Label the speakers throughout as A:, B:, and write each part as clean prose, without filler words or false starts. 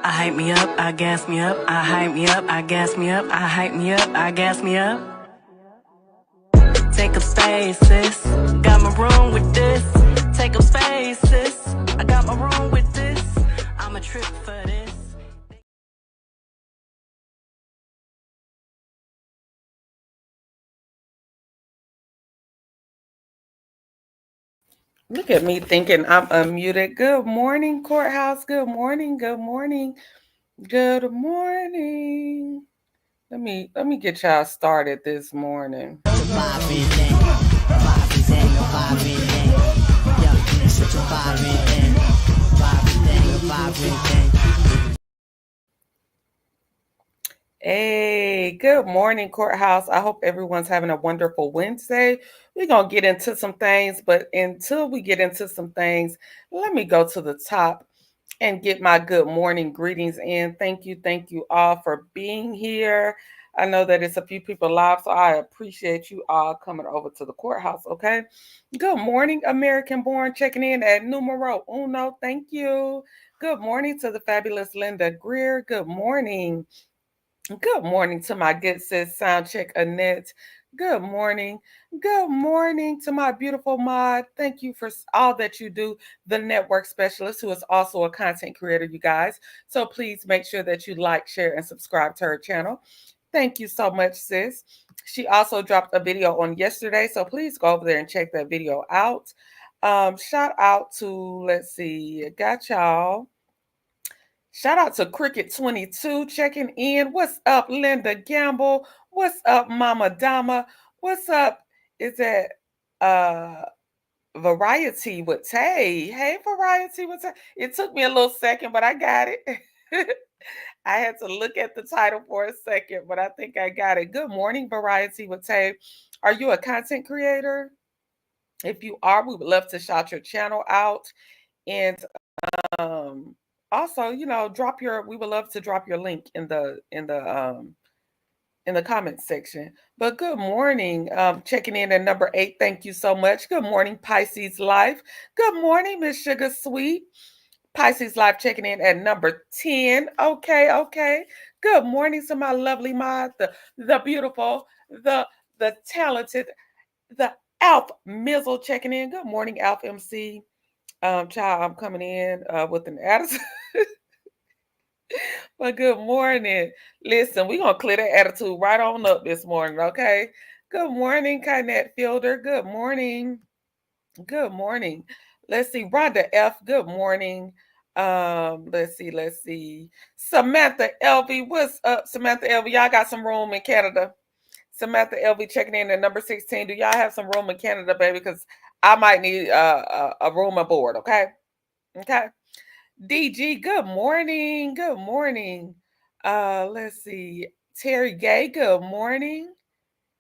A: I hype me up, I gas me up, I hype me up, I gas me up, I hype me up, I gas me up. Take up space, sis. Got my room with this. Take up space, sis. I got my room with this. I'm a trip for this.
B: Look at me thinking I'm unmuted. Good morning, courthouse. Good morning. Good morning. Good morning. Let me get y'all started this morning. Hey, good morning, courthouse. I hope everyone's having a wonderful Wednesday. We're going to get into some things, but until we get into some things, let me go to the top and get my good morning greetings in. Thank you all for being here. I know that it's a few people live, so I appreciate you all coming over to the courthouse, okay? Good morning, American born, checking in at numero uno. Thank you. Good morning to the fabulous Linda Greer. Good morning. Good morning to my good sis Soundcheck Annette. Good morning. Good morning to my beautiful mod. Thank you for all that you do. The network specialist, who is also a content creator, you guys. So please make sure that you like, share, and subscribe to her channel. Thank you so much, sis. She also dropped a video on yesterday, so please go over there and check that video out. Shout out to, let's see, got y'all. Shout out to Cricket22 checking in. What's up, Linda Gamble? What's up, Mama Dama? What's up? Is that Variety with Tay? Hey, Variety with Tay. It took me a little second, but I got it. I had to look at the title for a second, but I think I got it. Good morning, Variety with Tay. Are you a content creator? If you are, we would love to shout your channel out. And um also, we would love to drop your link in the comments section. But good morning. Checking in at number 8. Thank you so much. Good morning, Pisces Life. Good morning, Miss Sugar Sweet. Pisces Life checking in at number 10. Okay. Good morning to my lovely mod, the beautiful, the talented, the Alf Mizzle checking in. Good morning, Alf MC. Child, I'm coming in with an attitude. But good morning. Listen, we're going to clear that attitude right on up this morning, okay? Good morning, Kynette Fielder. Good morning. Good morning. Let's see. Rhonda F. Good morning. Let's see. Samantha LV. What's up, Samantha LV? Y'all got some room in Canada. Samantha LV checking in at number 16. Do y'all have some room in Canada, baby? Because I might need a room aboard, okay? Okay. DG, good morning. Good morning. Let's see. Terry Gay, good morning.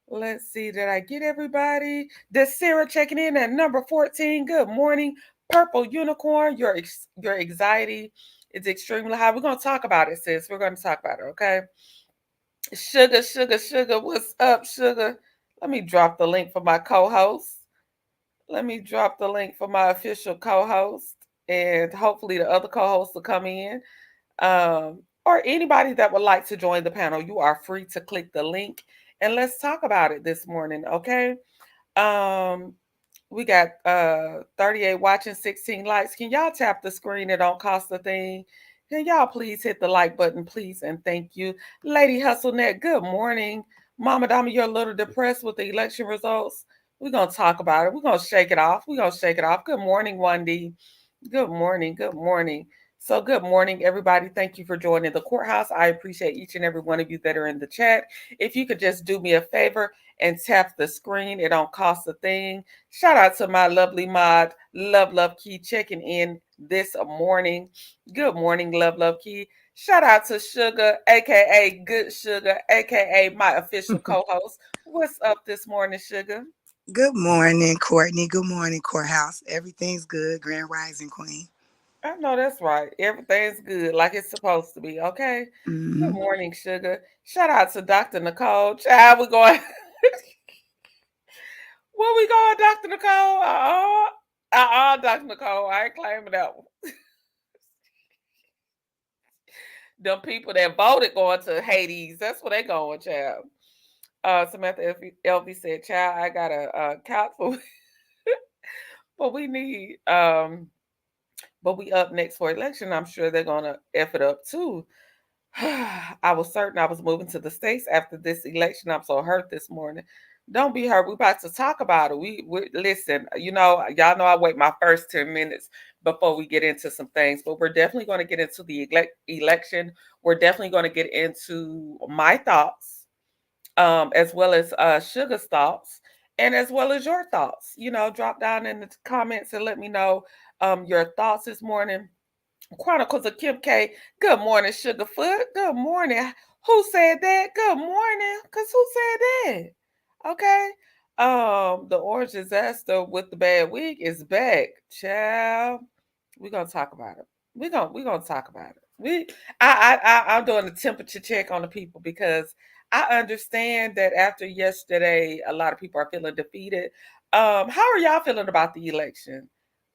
B: Let's see. Did I get everybody? This Sarah checking in at number 14. Good morning. Purple Unicorn, your anxiety is extremely high. We're gonna talk about it, sis. We're gonna talk about it, okay? Sugar. What's up, Sugar? Let me drop the link for my co-host. Let me drop the link for my official co-host, and hopefully the other co-hosts will come in. Or anybody that would like to join the panel, you are free to click the link and let's talk about it this morning, okay? Um, we got 38 watching, 16 likes. Can y'all tap the screen? It don't cost a thing. Can y'all please hit the like button, please, and thank you. Lady HustleNet, good morning. Mama Dama, you're a little depressed with the election results. We're going to talk about it. We're going to shake it off. Good morning, Wendy. Good morning. Good morning. So, good morning, everybody. Thank you for joining the courthouse. I appreciate each and every one of you that are in the chat. If you could just do me a favor and tap the screen, it don't cost a thing. Shout out to my lovely mod, Love Key, checking in this morning. Good morning, Love Key. Shout out to Sugar, aka Good Sugar, aka my official co-host. What's up this morning, Sugar?
C: Good morning, Courtney. Good morning, Courthouse. Everything's good. Grand Rising Queen.
B: I know that's right. Everything's good like it's supposed to be, okay? Good
C: Mm-hmm.
B: morning, Sugar. Shout out to Dr. Nicole. Child, we're going. Where we going, Dr. Nicole? Dr. Nicole. I ain't claiming that one. Them people that voted going to Hades. That's where they going, child. Samantha LV said, "Child, I got a couch for, but we need but we up next for election. I'm sure they're gonna f it up too." I was certain I was moving to the States after this election. I'm so hurt this morning. Don't be hurt. We about to talk about it. We listen, y'all know I wait my first 10 minutes before we get into some things, but we're definitely going to get into the election. We're definitely going to get into my thoughts, as well as Sugar's thoughts, and as well as your thoughts. Drop down in the comments and let me know your thoughts this morning. Chronicles of Kim K. Good morning, Sugarfoot. Good morning. Who said that? Good morning. Cause who said that? Okay. The orange disaster with the bad wig is back. Child. We're gonna talk about it. We're gonna talk about it. I'm doing a temperature check on the people because I understand that after yesterday, a lot of people are feeling defeated. How are y'all feeling about the election?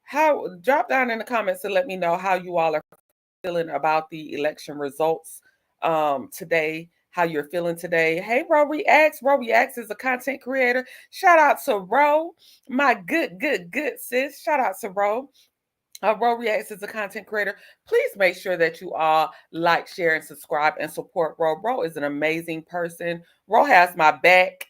B: How Drop down in the comments and let me know how you all are feeling about the election results today, how you're feeling today. Hey, Ro Reacts. Ro Reacts is a content creator. Shout out to Ro, my good sis. Shout out to Ro. Ro Reacts is a content creator. Please make sure that you all like, share, and subscribe and support Ro. Ro is an amazing person. Ro has my back,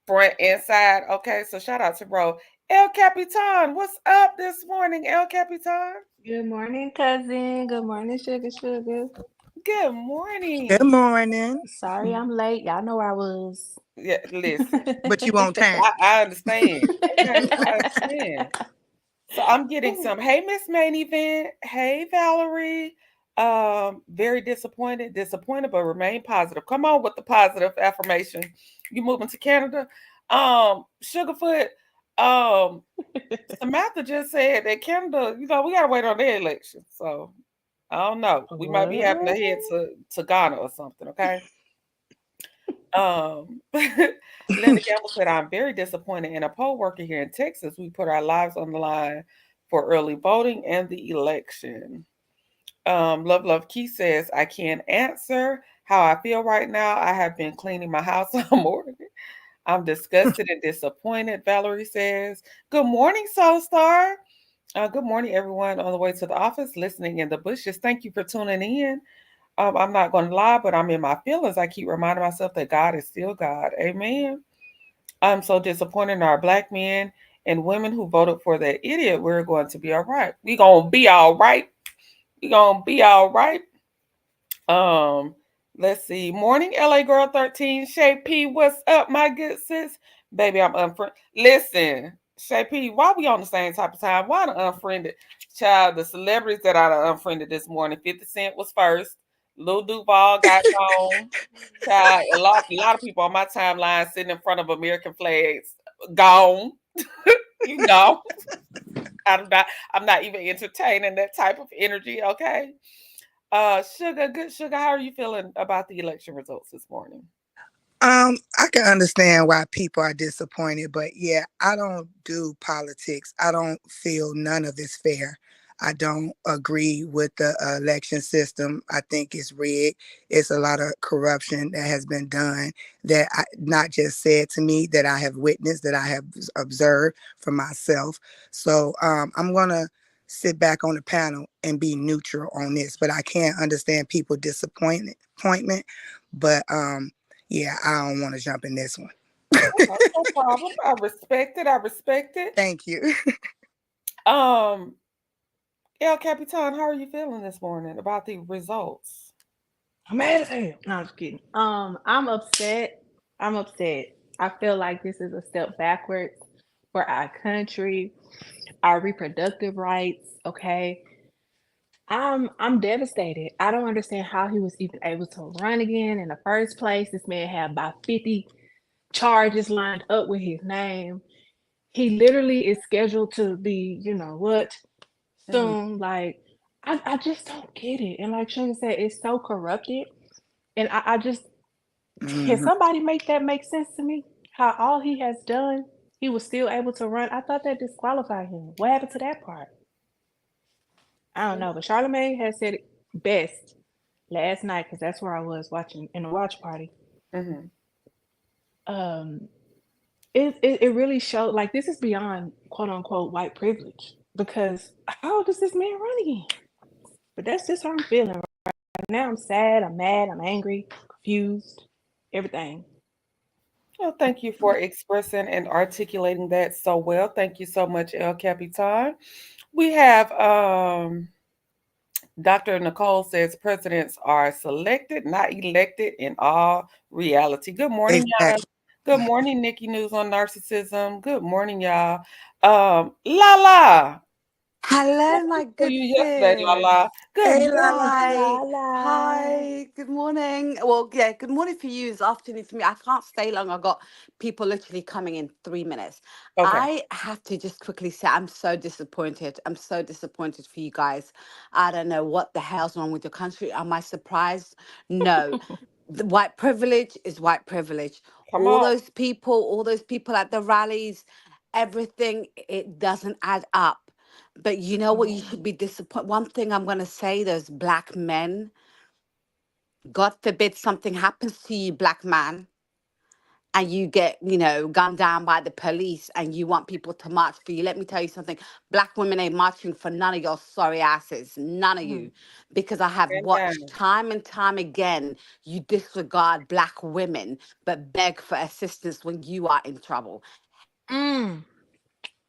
B: front and side. Okay, so shout out to Ro. El Capitan, what's up this morning, El Capitan?
D: Good morning, cousin. Good morning, sugar, sugar.
B: Good
C: Good
B: morning.
C: morning.
D: Sorry I'm late. Y'all know where I was.
B: Yeah, listen,
C: But you on time.
B: I understand. Okay, I understand. So I'm getting some. Hey, Miss Main Event. Hey, Valerie. Very disappointed, but remain positive. Come on with the positive affirmation. You moving to Canada? Sugarfoot. Um, Samantha just said that Canada. We gotta wait on their election. So I don't know. We might be having to
D: What?
B: head to Ghana or something. Okay. Linda Gamble said, "I'm very disappointed in a poll worker here in Texas. We put our lives on the line for early voting and the election." Love Key says, "I can't answer how I feel right now. I have been cleaning my house all morning. I'm disgusted and disappointed." Valerie says, "Good morning, Soul Star. Good morning, everyone on the way to the office, listening in the bushes. Thank you for tuning in. I'm not going to lie, but I'm in my feelings. I keep reminding myself that God is still God. Amen. I'm so disappointed in our black men and women who voted for that idiot. We're going to be all right. We're going to be all right. We're going to be all right. Um, let's see. Morning, LA Girl 13. Shay P, what's up, my good sis? Baby, I'm unfriended. Listen, Shay P, why we on the same type of time? Why the unfriended? Child, the celebrities that I unfriended this morning. 50 Cent was first. Lil Duval got gone. Child, a lot of people on my timeline sitting in front of American flags gone. You know, I'm not even entertaining that type of energy. Okay. Sugar, good Sugar. How are you feeling about the election results this morning?
C: I can understand why people are disappointed, but yeah, I don't do politics. I don't feel none of it's fair. I don't agree with the election system. I think it's rigged. It's a lot of corruption that has been done that not just said to me, that I have witnessed, that I have observed for myself. So I'm gonna sit back on the panel and be neutral on this, but I can't understand people disappointment. But yeah, I don't want to jump in this one.
B: Okay, no problem. I respect it. I respect it.
C: Thank you.
B: Um, El Capitan, how are you feeling this morning about the results?
D: I'm mad as hell. No, I'm just kidding. I'm upset. I'm upset. I feel like this is a step backwards for our country, our reproductive rights. Okay. I'm devastated. I don't understand how he was even able to run again in the first place. This man had about 50 charges lined up with his name. He literally is scheduled to be, you know what,
B: Mm,
D: soon. Like, I just don't get it. And like Sugar said, it's so corrupted. And I just, can
C: Mhm.
D: somebody make that make sense to me? How all he has done, he was still able to run. I thought that disqualified him. What happened to that part? I don't know. But Charlemagne has said it best. last night because that's where I was watching in a watch party.
B: Mm-hmm.
D: Um, it really showed like this is beyond quote unquote white privilege because how does this man run again? But that's just how I'm feeling right now. I'm sad, I'm mad, I'm angry, confused, everything.
B: Well, thank you for expressing and articulating that so well. Thank you so much, El Capitan. We have Dr. Nicole says presidents are selected, not elected in all reality. Good morning, y'all.
C: Exactly.
B: Good morning, Nikki News on Narcissism. Good morning, y'all. Lala.
E: Hello, my
B: For
E: good
B: you yesterday, Lala.
E: sis.
B: Good
C: Hey,
B: morning.
C: Lala.
E: Hi.
D: La.
E: Hi. Good morning. Well, yeah, good morning for you. It's afternoon for me. I can't stay long. I've got people literally coming in 3 minutes.
B: Okay.
E: I have to just quickly say I'm so disappointed. I'm so disappointed for you guys. I don't know what the hell's wrong with your country. Am I surprised? No. The white privilege is white privilege.
B: Come on.
E: All those people at the rallies, everything, it doesn't add up. But you know what? You should be disappointed. One thing I'm going to say, those black men, God forbid something happens to you, black man, and you get, gunned down by the police and you want people to march for you. Let me tell you something. Black women ain't marching for none of your sorry asses. None of
B: Mhm.
E: you. Because I have watched
B: Amen.
E: time and time again, you disregard black women, but beg for assistance when you are in trouble.
D: Mm.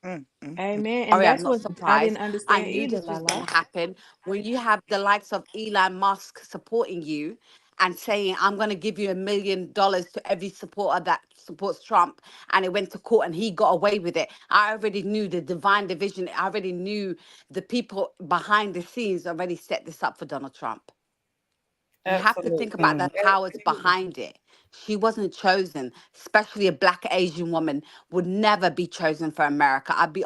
C: Mm, mm, mm.
D: Amen. And
E: Sorry, I'm
D: that's
E: not
D: what I
E: surprised.
D: didn't
E: I
D: understand
E: knew
D: either,
E: this was going
D: Lala.
E: to happen. When you have the likes of Elon Musk supporting you and saying, I'm going to give you $1 million to every supporter that supports Trump, and it went to court and he got away with it. I already knew the divine division. I already knew the people behind the scenes already set this up for Donald Trump. You have to think
B: Absolutely.
E: about
C: Mm.
E: the powers
B: Absolutely.
E: behind it. She wasn't chosen, especially a black Asian woman would never be chosen for America. I'll be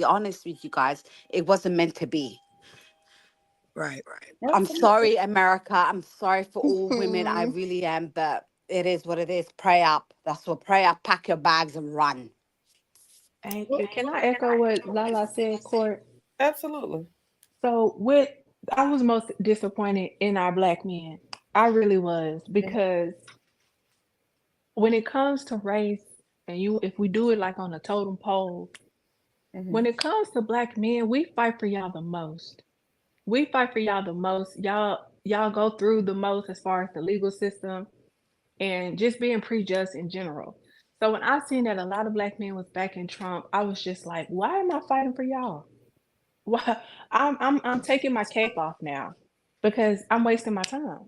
E: honest with you guys. It wasn't meant to be.
C: Right.
E: I'm
B: Absolutely.
E: sorry, America. I'm sorry for all women. I
D: Mhm.
E: really am, but it is what it is. Pray up. That's what pray up, pack your bags and run.
D: Thank you. Can I echo what Lala said, Court?
B: Absolutely.
D: So with I was most disappointed in our black men. I really was because when it comes to race and you if we do it like on a totem pole,
B: Mm-hmm.
D: when it comes to black men, we fight for y'all the most. We fight for y'all the most. Y'all go through the most as far as the legal system and just being prejudged in general. So when I seen that a lot of black men was backing Trump, I was just like, why am I fighting for y'all? Why I'm taking my cape off now because I'm wasting my time.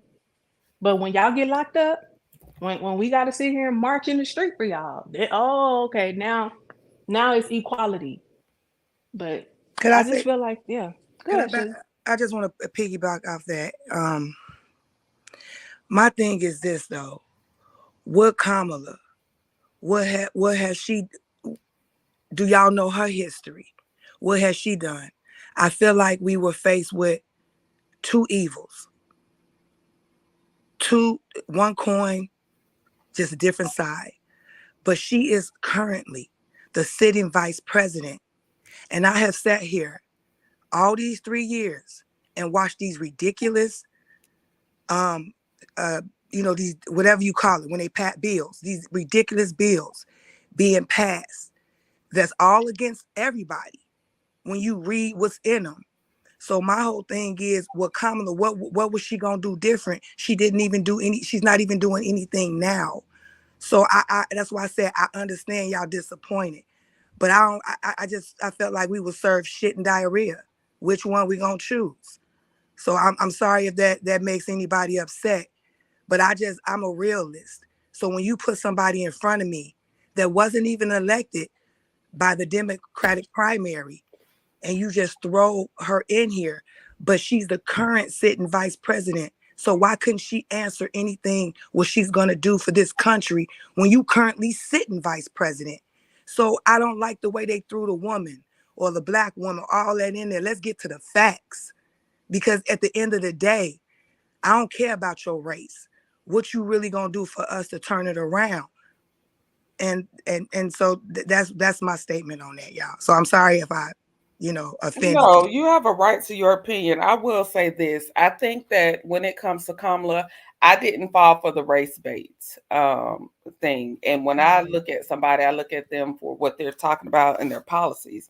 D: But when y'all get locked up, when we got to sit here and march in the street for y'all, oh okay now it's equality. But
C: Could I
D: I just
C: say?
D: feel like yeah, go
C: Could I?
D: ahead, sugar.
C: I just want to piggyback off that. My thing is this though. What Kamala? What has she? Do y'all know her history? What has she done? I feel like we were faced with two evils, one coin, just a different side. But she is currently the sitting vice president. And I have sat here all these 3 years and watched these ridiculous, um, uh, these whatever you call it, when they pass bills, these ridiculous bills being passed. That's all against everybody when you read what's in them. So my whole thing is, what Kamala, what was she gonna do different? She didn't even do any. She's not even doing anything now. So I that's why I said I understand y'all disappointed, but I don't. I felt like we were served shit and diarrhea. Which one we gonna choose? So I'm sorry if that makes anybody upset, but I'm a realist. So when you put somebody in front of me that wasn't even elected by the Democratic primary, and you just throw her in here, but she's the current sitting vice president. So why couldn't she answer anything what she's gonna do for this country when you currently sitting vice president? So I don't like the way they threw the woman or the black woman, all that in there. Let's get to the facts. Because at the end of the day, I don't care about your race. What you really gonna do for us to turn it around? And so that's my statement on that, y'all. So I'm sorry if I offended
B: No,
C: people.
B: you have a right to your opinion. I will say this. I think that when it comes to Kamala, I didn't fall for the race bait thing. And when I
D: Mm-hmm.
B: look at somebody, I look at them for what they're talking about and their policies.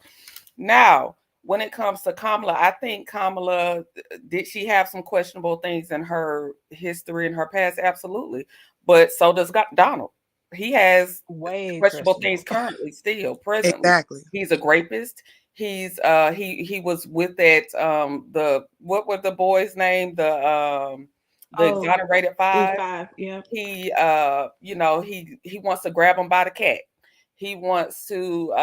B: Now, when it comes to Kamala, I think Kamala, did she have some questionable things in her history and her past? Absolutely. But so does Donald. He has
D: Way
B: questionable things
D: questionable.
B: currently, still, presently.
C: Exactly.
B: He's a rapist. He was with that the what were the boys' name? The
D: Oh,
B: exonerated five.
D: E5. Yep.
B: He he wants to grab him by the cat. He wants to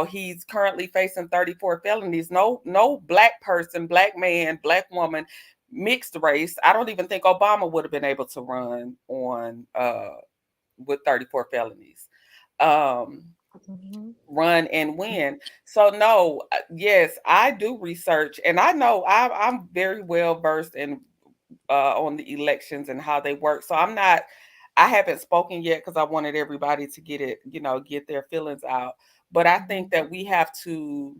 B: he's currently facing 34 felonies. No black person, black man, black woman, mixed race. I don't even think Obama would have been able to run on with 34 felonies. Um
D: Mm-hmm.
B: Run and win. So no, yes, I do research, and I know I'm very well versed in on the elections and how they work. So I'm not. I haven't spoken yet because I wanted everybody to get it, get their feelings out. But I think that we have to.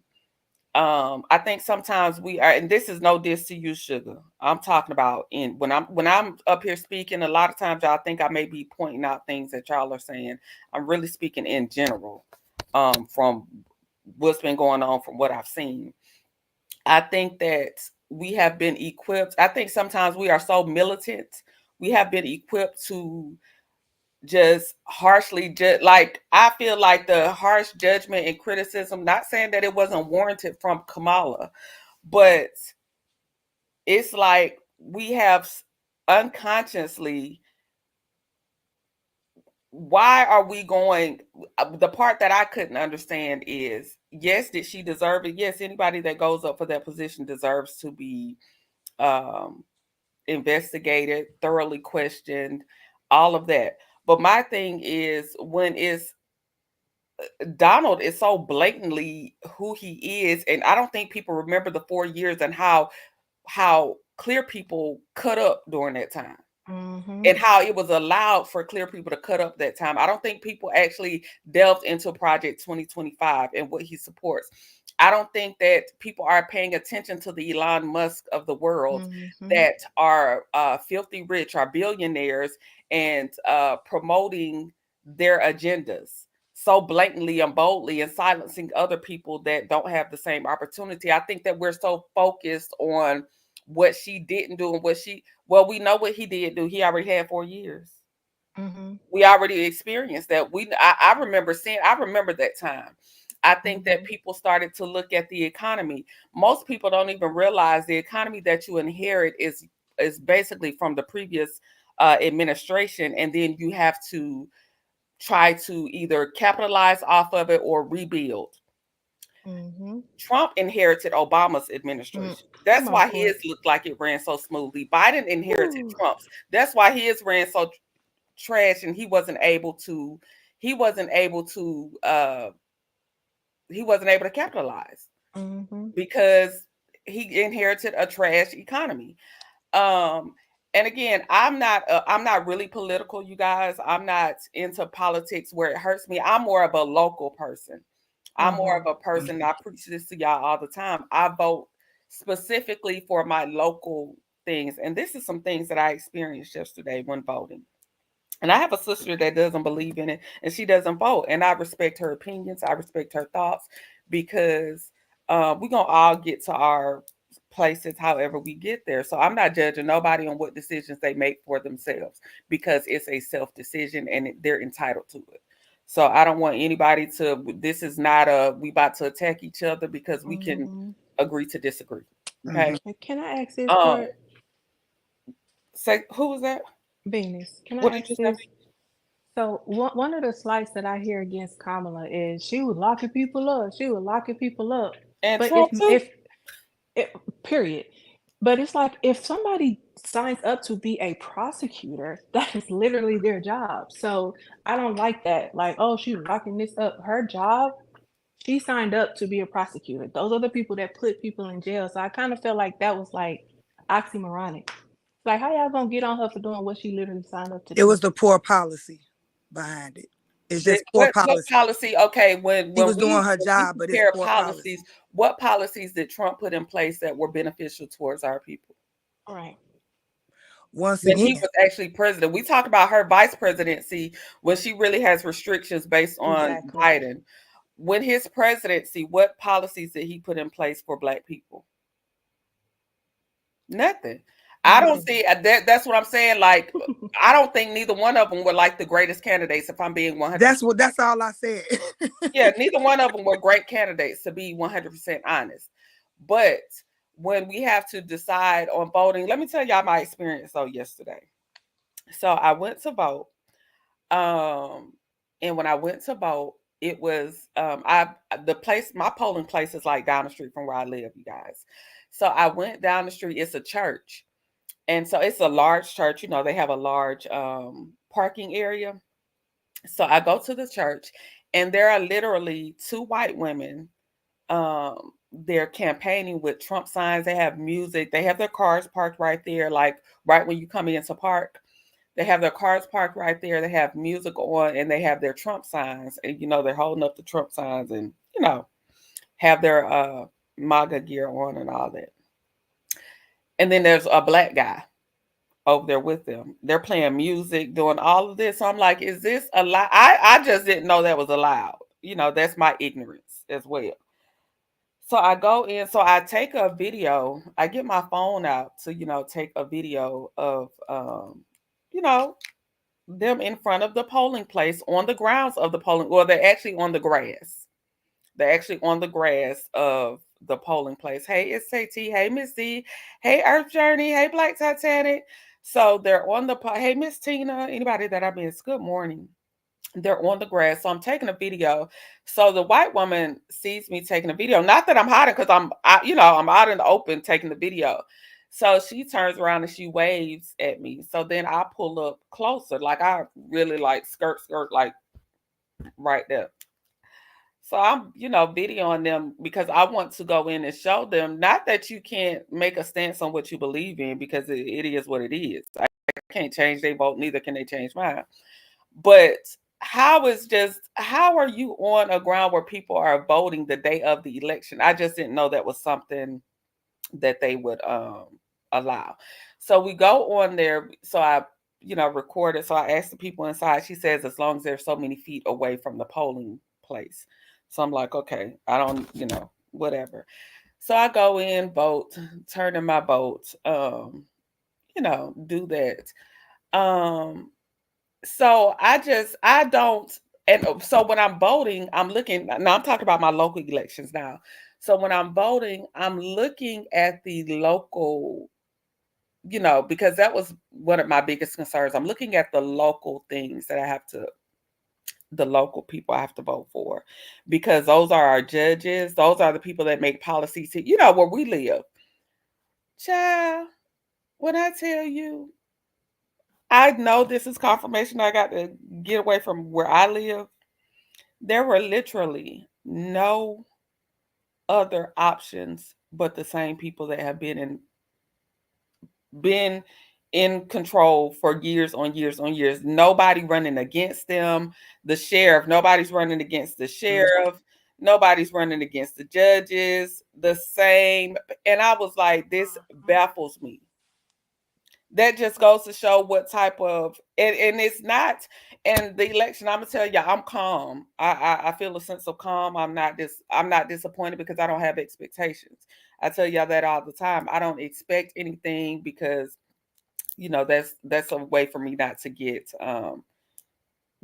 B: I think sometimes we are, and this is no diss to you, Sugar. I'm talking about in when I'm up here speaking. A lot of times y'all think I may be pointing out things that y'all are saying. I'm really speaking in general, from what's been going on from what I've seen. I think that we have been equipped. I think sometimes we are so militant. We have been equipped to just harshly judge. Like, I feel like the harsh judgment and criticism, not saying that it wasn't warranted from Kamala, but it's like we have unconsciously, why are we going, the part that I couldn't understand is, yes, did she deserve it? Yes, anybody that goes up for that position deserves to be um investigated, thoroughly questioned, all of that. But my thing is, when is Donald is so blatantly who he is, and I don't think people remember the 4 years and how clear people cut up during that time,
D: Mm-hmm.
B: and how it was allowed for clear people to cut up that time. I don't think people actually delved into Project 2025 and what he supports. I don't think that people are paying attention to the Elon Musk of the world
D: Mm-hmm.
B: that are filthy rich, are billionaires, and promoting their agendas so blatantly and boldly, and silencing other people that don't have the same opportunity. I think that we're so focused on what she didn't do and well, we know what he did do. He already had 4 years.
D: Mm-hmm.
B: We already experienced that. I remember seeing. I remember that time. I think that
D: Mm-hmm.
B: people started to look at the economy. Most people don't even realize the economy that you inherit is basically from the previous administration, and then you have to try to either capitalize off of it or rebuild.
D: Mm-hmm.
B: Trump inherited Obama's administration.
D: Come
B: That's
D: on,
B: why
D: Court.
B: his looked like it ran so smoothly. Biden inherited
D: Whew.
B: Trump's. That's why his ran so trash, and he wasn't able to capitalize
D: Mm-hmm.
B: because he inherited a trash economy. Um, and again, I'm not really political, you guys. I'm not into politics where it hurts me. I'm more of a local person. I'm more
D: Mm-hmm.
B: of a person, I preach this to y'all all the time. I vote specifically for my local things. And this is some things that I experienced yesterday when voting. And I have a sister that doesn't believe in it, and she doesn't vote. And I respect her opinions. I respect her thoughts, because we're going to all get to our places however we get there. So I'm not judging nobody on what decisions they make for themselves, because it's a self decision and they're entitled to it. So I don't want anybody to, this is not we about to attack each other, because we can
D: Mm-hmm.
B: agree to disagree.
C: Hmm.
B: Okay.
D: Can I ask this,
B: Um,
D: Court?
B: say, who was that?
D: Venus, can
B: What
D: I
B: did
D: ask
B: you say?
D: this? So one of the slights that I hear against Kamala is she was locking people up. She was locking people up.
B: And
D: But
B: Trump too?
D: if period. But it's like if somebody signs up to be a prosecutor, that is literally their job. So I don't like that. Like, oh, she's locking this up. Her job, she signed up to be a prosecutor. Those are the people that put people in jail. So I kind of feel like that was like oxymoronic. Like, how y'all gonna get on her for doing what she literally signed up to
C: It
D: do?
C: was the poor policy behind it. It's just poor
B: What
C: policy.
B: policy? Okay,
C: She
B: when
C: was doing her
B: we
C: job, but it's
B: compare
C: poor
B: policies,
C: policy.
B: what policies did Trump put in place that were beneficial towards our people?
D: Right.
C: Once
B: When
C: again,
B: he was actually president, we talk about her vice presidency when she really has restrictions based on
D: Exactly.
B: Biden. When his presidency, what policies did he put in place for Black people? Nothing. I don't
D: Nothing.
B: see that. That's what I'm saying. Like, I don't think neither one of them were like the greatest candidates. If I'm being 100%,
C: that's all I said.
B: yeah, neither one of them were great candidates to be 100% honest. But when we have to decide on voting, let me tell y'all my experience though yesterday. So I went to vote, um, and when I went to vote, it was I the place my polling place is like down the street from where I live, you guys. So I went down the street. It's a church, and so it's a large church. You know, they have a large parking area. So I go to the church, and there are literally two white women. They're campaigning with Trump signs. They have music. They have their cars parked right there, like right when you come in to park. They have their cars parked right there. They have music on, and they have their Trump signs. And you know, they're holding up the Trump signs, and you know, have their MAGA gear on and all that. And then there's a black guy over there with them. They're playing music, doing all of this. So I'm like, is this allowed? I just didn't know that was allowed. You know, that's my ignorance as well. So I go in, so I take a video. I get my phone out to, you know, take a video of, you know, them in front of the polling place on the grounds of the polling. Well, they're actually on the grass. They're actually on the grass of the polling place. Hey, it's T. Hey, Miss D. Hey, Earth Journey. Hey, Black Titanic. So they're on the, hey, Miss Tina. Anybody that I miss, good morning. They're on the grass. So I'm taking a video. So the white woman sees me taking a video. Not that I'm hiding because I'm out in the open taking the video. So she turns around and she waves at me. So then I pull up closer. Like I really like skirt, like right there. So I'm, videoing them because I want to go in and show them not that you can't make a stance on what you believe in because it is what it is. I can't change their vote, neither can they change mine. But how are you on a ground where people are voting the day of the election? I just didn't know that was something that they would allow. So we go on there. So I, recorded. So I asked the people inside. She says as long as they're so many feet away from the polling place. So I'm like, okay, I don't, whatever. So I go in, vote, turn in my vote, do that. So I don't, and so when I'm voting, I'm looking, now I'm talking about my local elections now. So when I'm voting, I'm looking at the local, because that was one of my biggest concerns. I'm looking at the local things that the local people I have to vote for, because those are our judges. Those are the people that make policies, where we live. Child, when I tell you, I know this is confirmation I got to get away from where I live. There were literally no other options but the same people that have been in control for years on years on years. Nobody running against them. The sheriff, nobody's running against the sheriff. Nobody's running against the judges. The same. And I was like, this baffles me. That just goes to show what type of, and it's not, and the election, I'm gonna tell you, I'm calm. I feel a sense of calm. I'm not disappointed because I don't have expectations. I tell y'all that all the time. I don't expect anything because that's a way for me not to get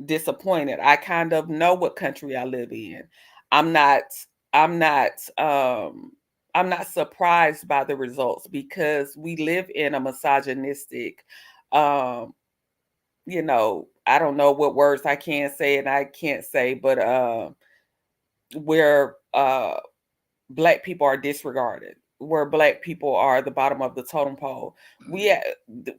B: disappointed. I kind of know what country I live in. I'm not I'm not I'm not surprised by the results because we live in a misogynistic I don't know what words I can say and I can't say, but where black people are disregarded, where black people are the bottom of the totem pole.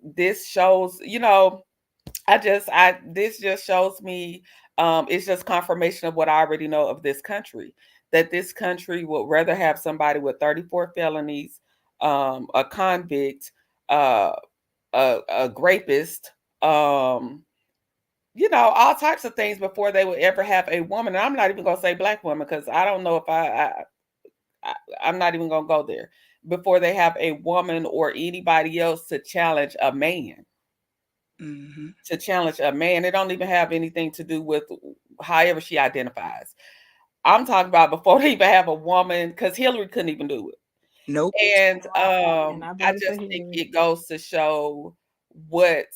B: This shows, I this just shows me it's just confirmation of what I already know of this country, that this country would rather have somebody with 34 felonies, a convict, uh a rapist, all types of things before they would ever have a woman. And I'm not even gonna say black woman because I don't know if I I'm not even gonna go there before they have a woman or anybody else to challenge a man.
C: Mm-hmm.
B: To challenge a man, it don't even have anything to do with however she identifies. I'm talking about before they even have a woman, because Hillary couldn't even do it.
C: Nope.
B: And
D: And I
B: I
D: voted for
B: just think
D: Hillary.
B: it goes to show what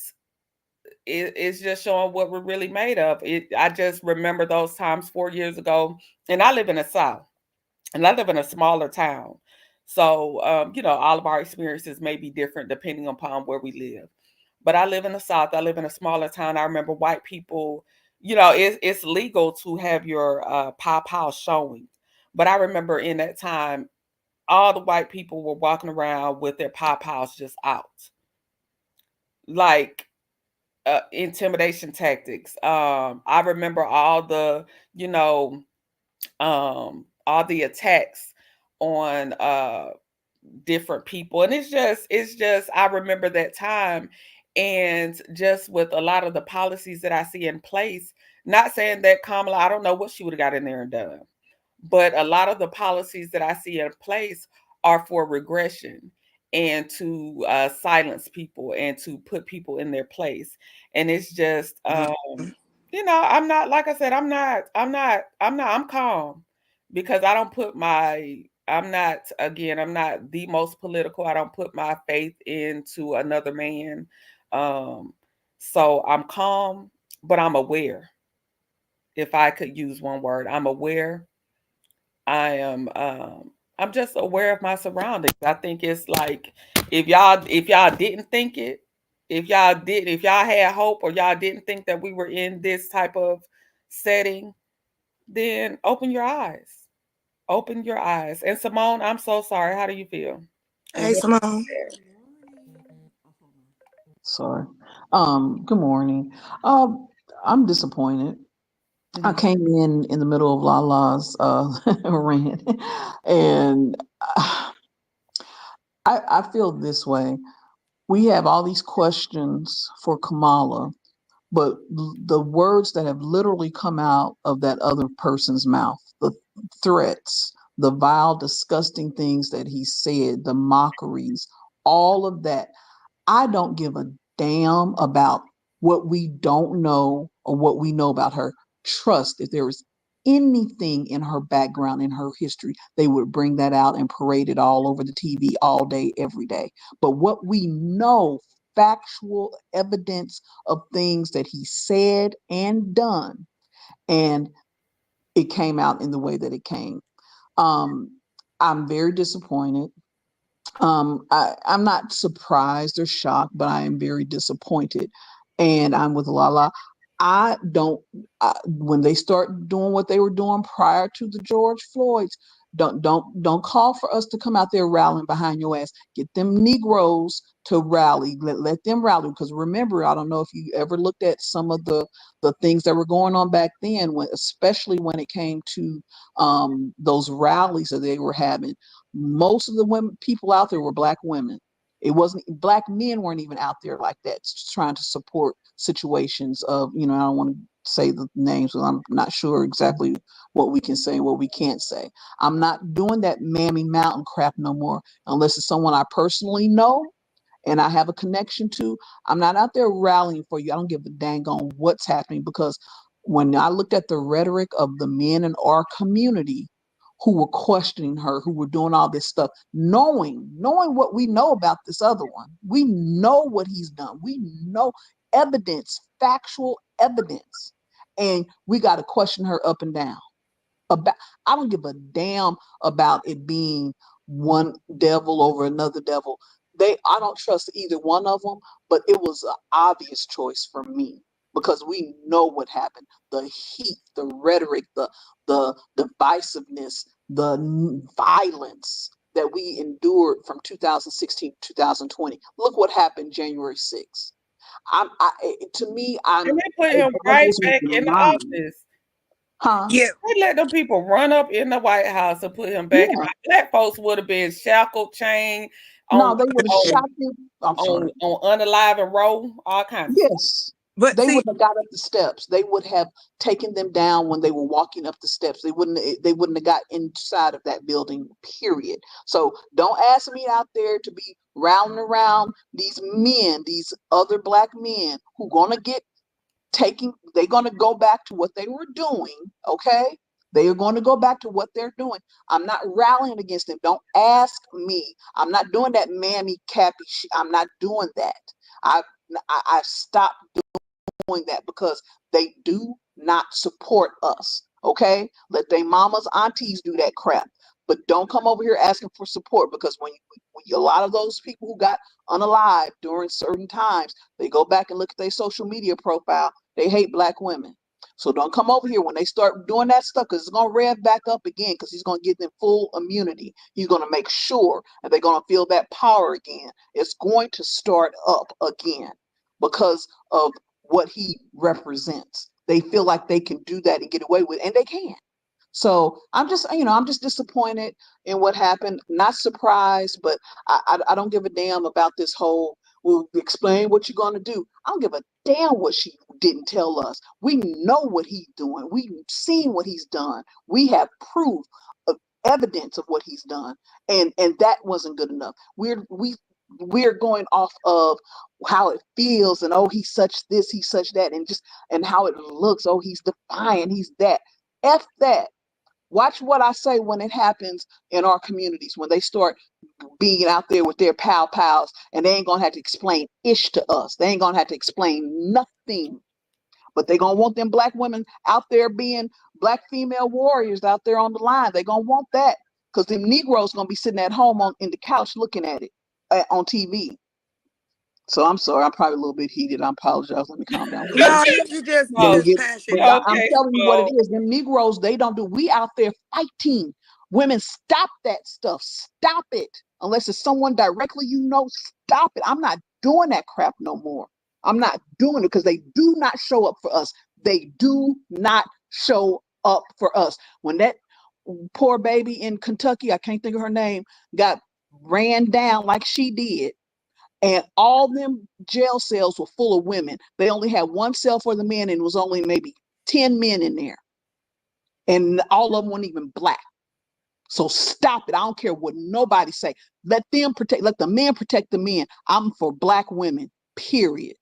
B: it's just showing what we're really made of. I just remember those times 4 years ago, and I live in the South, and I live in a smaller town. So, all of our experiences may be different depending upon where we live. But I live in the South. I live in a smaller town. I remember white people, it's legal to have your pop house showing. But I remember in that time, all the white people were walking around with their pop house just out. Like, intimidation tactics. I remember you know, all the attacks on different people, and it's just I remember that time, and just with a lot of the policies that I see in place. Not saying that Kamala, I don't know what she would have got in there and done, but a lot of the policies that I see in place are for regression and to silence people and to put people in their place. And it's just,
C: Mhm.
B: I'm not, like I said, I'm calm because I don't put I'm not, again, I'm not the most political. I don't put my faith into another man. Um, so I'm calm, but I'm aware. If I could use one word, I'm aware. I am I'm just aware of my surroundings. I think it's like, if y'all didn't think it, if y'all had hope or y'all didn't think that we were in this type of setting, then open your eyes. Open your eyes. And Simone, I'm so sorry. How do you feel? And
C: Hey,
B: what
C: Simone.
F: Sorry. Good morning. I'm disappointed. I
B: Mhm.
F: came in the middle of Lala's rant, and I, I feel this way. We have all these questions for Kamala, but the words that have literally come out of that other person's mouth, the threats, the vile, disgusting things that he said, the mockeries, all of that, I don't give a damn about what we don't know or what we know about her. Trust, if there was anything in her background, in her history, they would bring that out and parade it all over the TV all day, every day. But what we know, factual evidence of things that he said and done, and it came out in the way that it came. Um, I'm very disappointed. I'm not surprised or shocked, but I am very disappointed. And I'm with Lala. I don't, when they start doing what they were doing prior to the George Floyd's, don't call for us to come out there rallying behind your ass. Get them Negroes to rally. Let them rally. Because remember, I don't know if you ever looked at some of the things that were going on back then, when, especially when it came to those rallies that they were having. Most of the women people out there were black women. It wasn't black men weren't even out there like that, trying to support situations of, I don't want to say the names because I'm not sure exactly what we can say and what we can't say. I'm not doing that Mammy Mountain crap no more unless it's someone I personally know and I have a connection to. I'm not out there rallying for you. I don't give a dang on what's happening, because when I looked at the rhetoric of the men in our community who were questioning her, who were doing all this stuff, knowing what we know about this other one, we know what he's done. We know evidence, factual evidence, and we got to question her up and down about. I don't give a damn about it being one devil over another devil. I don't trust either one of them, but it was an obvious choice for me because we know what happened. The heat, the rhetoric, the divisiveness, the violence that we endured from 2016 to 2020. Look what happened January 6th. To me,
B: And they put
F: it
B: him right
F: boggles
B: back
F: my
B: in the
F: mind.
B: office.
F: Huh?
C: Yeah.
B: They let them people run up in the White House and put him back in.
F: Yeah.
B: Black folks would have been shackled, chained, on
F: No, they would have
B: on
F: shot you. I'm sorry.
B: on unalive and roll, all kinds of stuff.
F: Yes.
C: But
F: They
C: see,
F: wouldn't have got up the steps. They would have taken them down when they were walking up the steps. They wouldn't have got inside of that building, period. So don't ask me out there to be rounding around these men, these other black men who gonna get taking, they're gonna go back to what they were doing, okay? They are going to go back to what they're doing. I'm not rallying against them. Don't ask me. I'm not doing that mammy cappy shit. I'm not doing that. I I stopped doing that because they do not support us. Okay, let their mamas, aunties do that crap, but don't come over here asking for support because a lot of those people who got unalived during certain times, they go back and look at their social media profile. They hate black women. So don't come over here when they start doing that stuff because it's gonna rev back up again because he's gonna give them full immunity. He's gonna make sure that they're gonna feel that power again. It's going to start up again because of what he represents. They feel like they can do that and get away with it, and they can. So I'm just disappointed in what happened. Not surprised, but I don't give a damn about this whole. We'll explain what you're gonna do. I don't give a damn what she didn't tell us. We know what he's doing. We've seen what he's done. We have proof of evidence of what he's done, and that wasn't good enough. We're going off of how it feels and oh he's such this, he's such that, and how it looks. Oh, he's defiant, he's that. F that. Watch what I say when it happens in our communities, when they start being out there with their pals, and they ain't gonna have to explain ish to us. They ain't gonna have to explain nothing. But they gonna want them black women out there being black female warriors out there on the line. They gonna want that because them Negroes gonna be sitting at home on in the couch looking at it on TV. So I'm sorry, I'm probably a little bit heated. I apologize. Let me calm down.
C: no, you
F: Let me
B: Oh,
C: just
F: get, but
C: passionate.
F: I'm
B: okay,
F: telling you what it
B: so
F: is. Them Negroes, they don't do. We out there fighting. Women, stop that stuff. Stop it. Unless it's someone directly you know, stop it. I'm not doing that crap no more. I'm not doing it because they do not show up for us. They do not show up for us. When that poor baby in Kentucky, I can't think of her name, got ran down like she did, and all them jail cells were full of women. They only had one cell for the men, and it was only maybe 10 men in there, and all of them weren't even black. So stop it. I don't care what nobody say. Let them protect. Let the men protect the men. I'm for black women, period,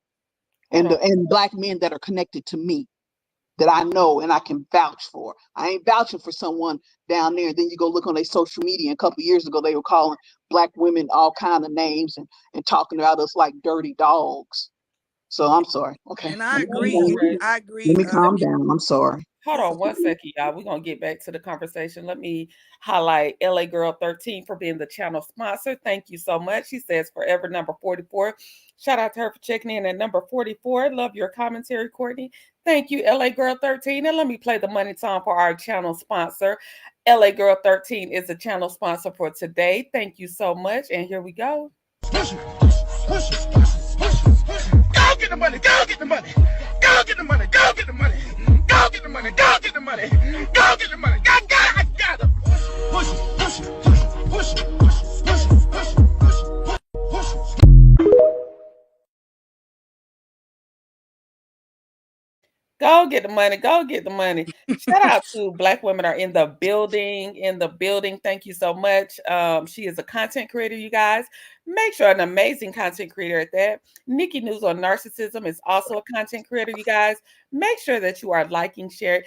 B: hold on.
F: and black men that are connected to me, that I know and I can vouch for. I ain't vouching for someone down there. And then you go look on their social media. A couple of years ago, they were calling black women all kind of names and talking about us like dirty dogs. So I'm sorry. Okay,
C: And
F: let
C: I
F: me calm
C: agree.
B: All
F: down.
B: right.
C: I
F: Let
C: agree.
F: me calm down. I'm sorry.
B: Hold
C: It's
B: on
C: okay.
B: one second, y'all. We're gonna get back to the conversation. Let me highlight LA Girl 13 for being the channel sponsor. Thank you so much. She says forever number 44. Shout out to her for checking in at number 44. Love your commentary, Courtney. Thank you, LA Girl 13. And let me play the money song for our channel sponsor. LA Girl 13 is the channel sponsor for today. Thank you so much. And here we go. Go get the money, go get the money, go get the money, go get the money, go get the money, go get the money, go get the money, I got it. Push it, push it, push it, push it, push it, push it, push it, push it, push it. Go get the money. Go get the money. Shout out to Black Women Are in the Building. In the building. Thank you so much. She is a content creator, you guys. Make sure an amazing content creator at that. Nikki News on Narcissism is also a content creator, you guys. Make sure that you are liking, sharing.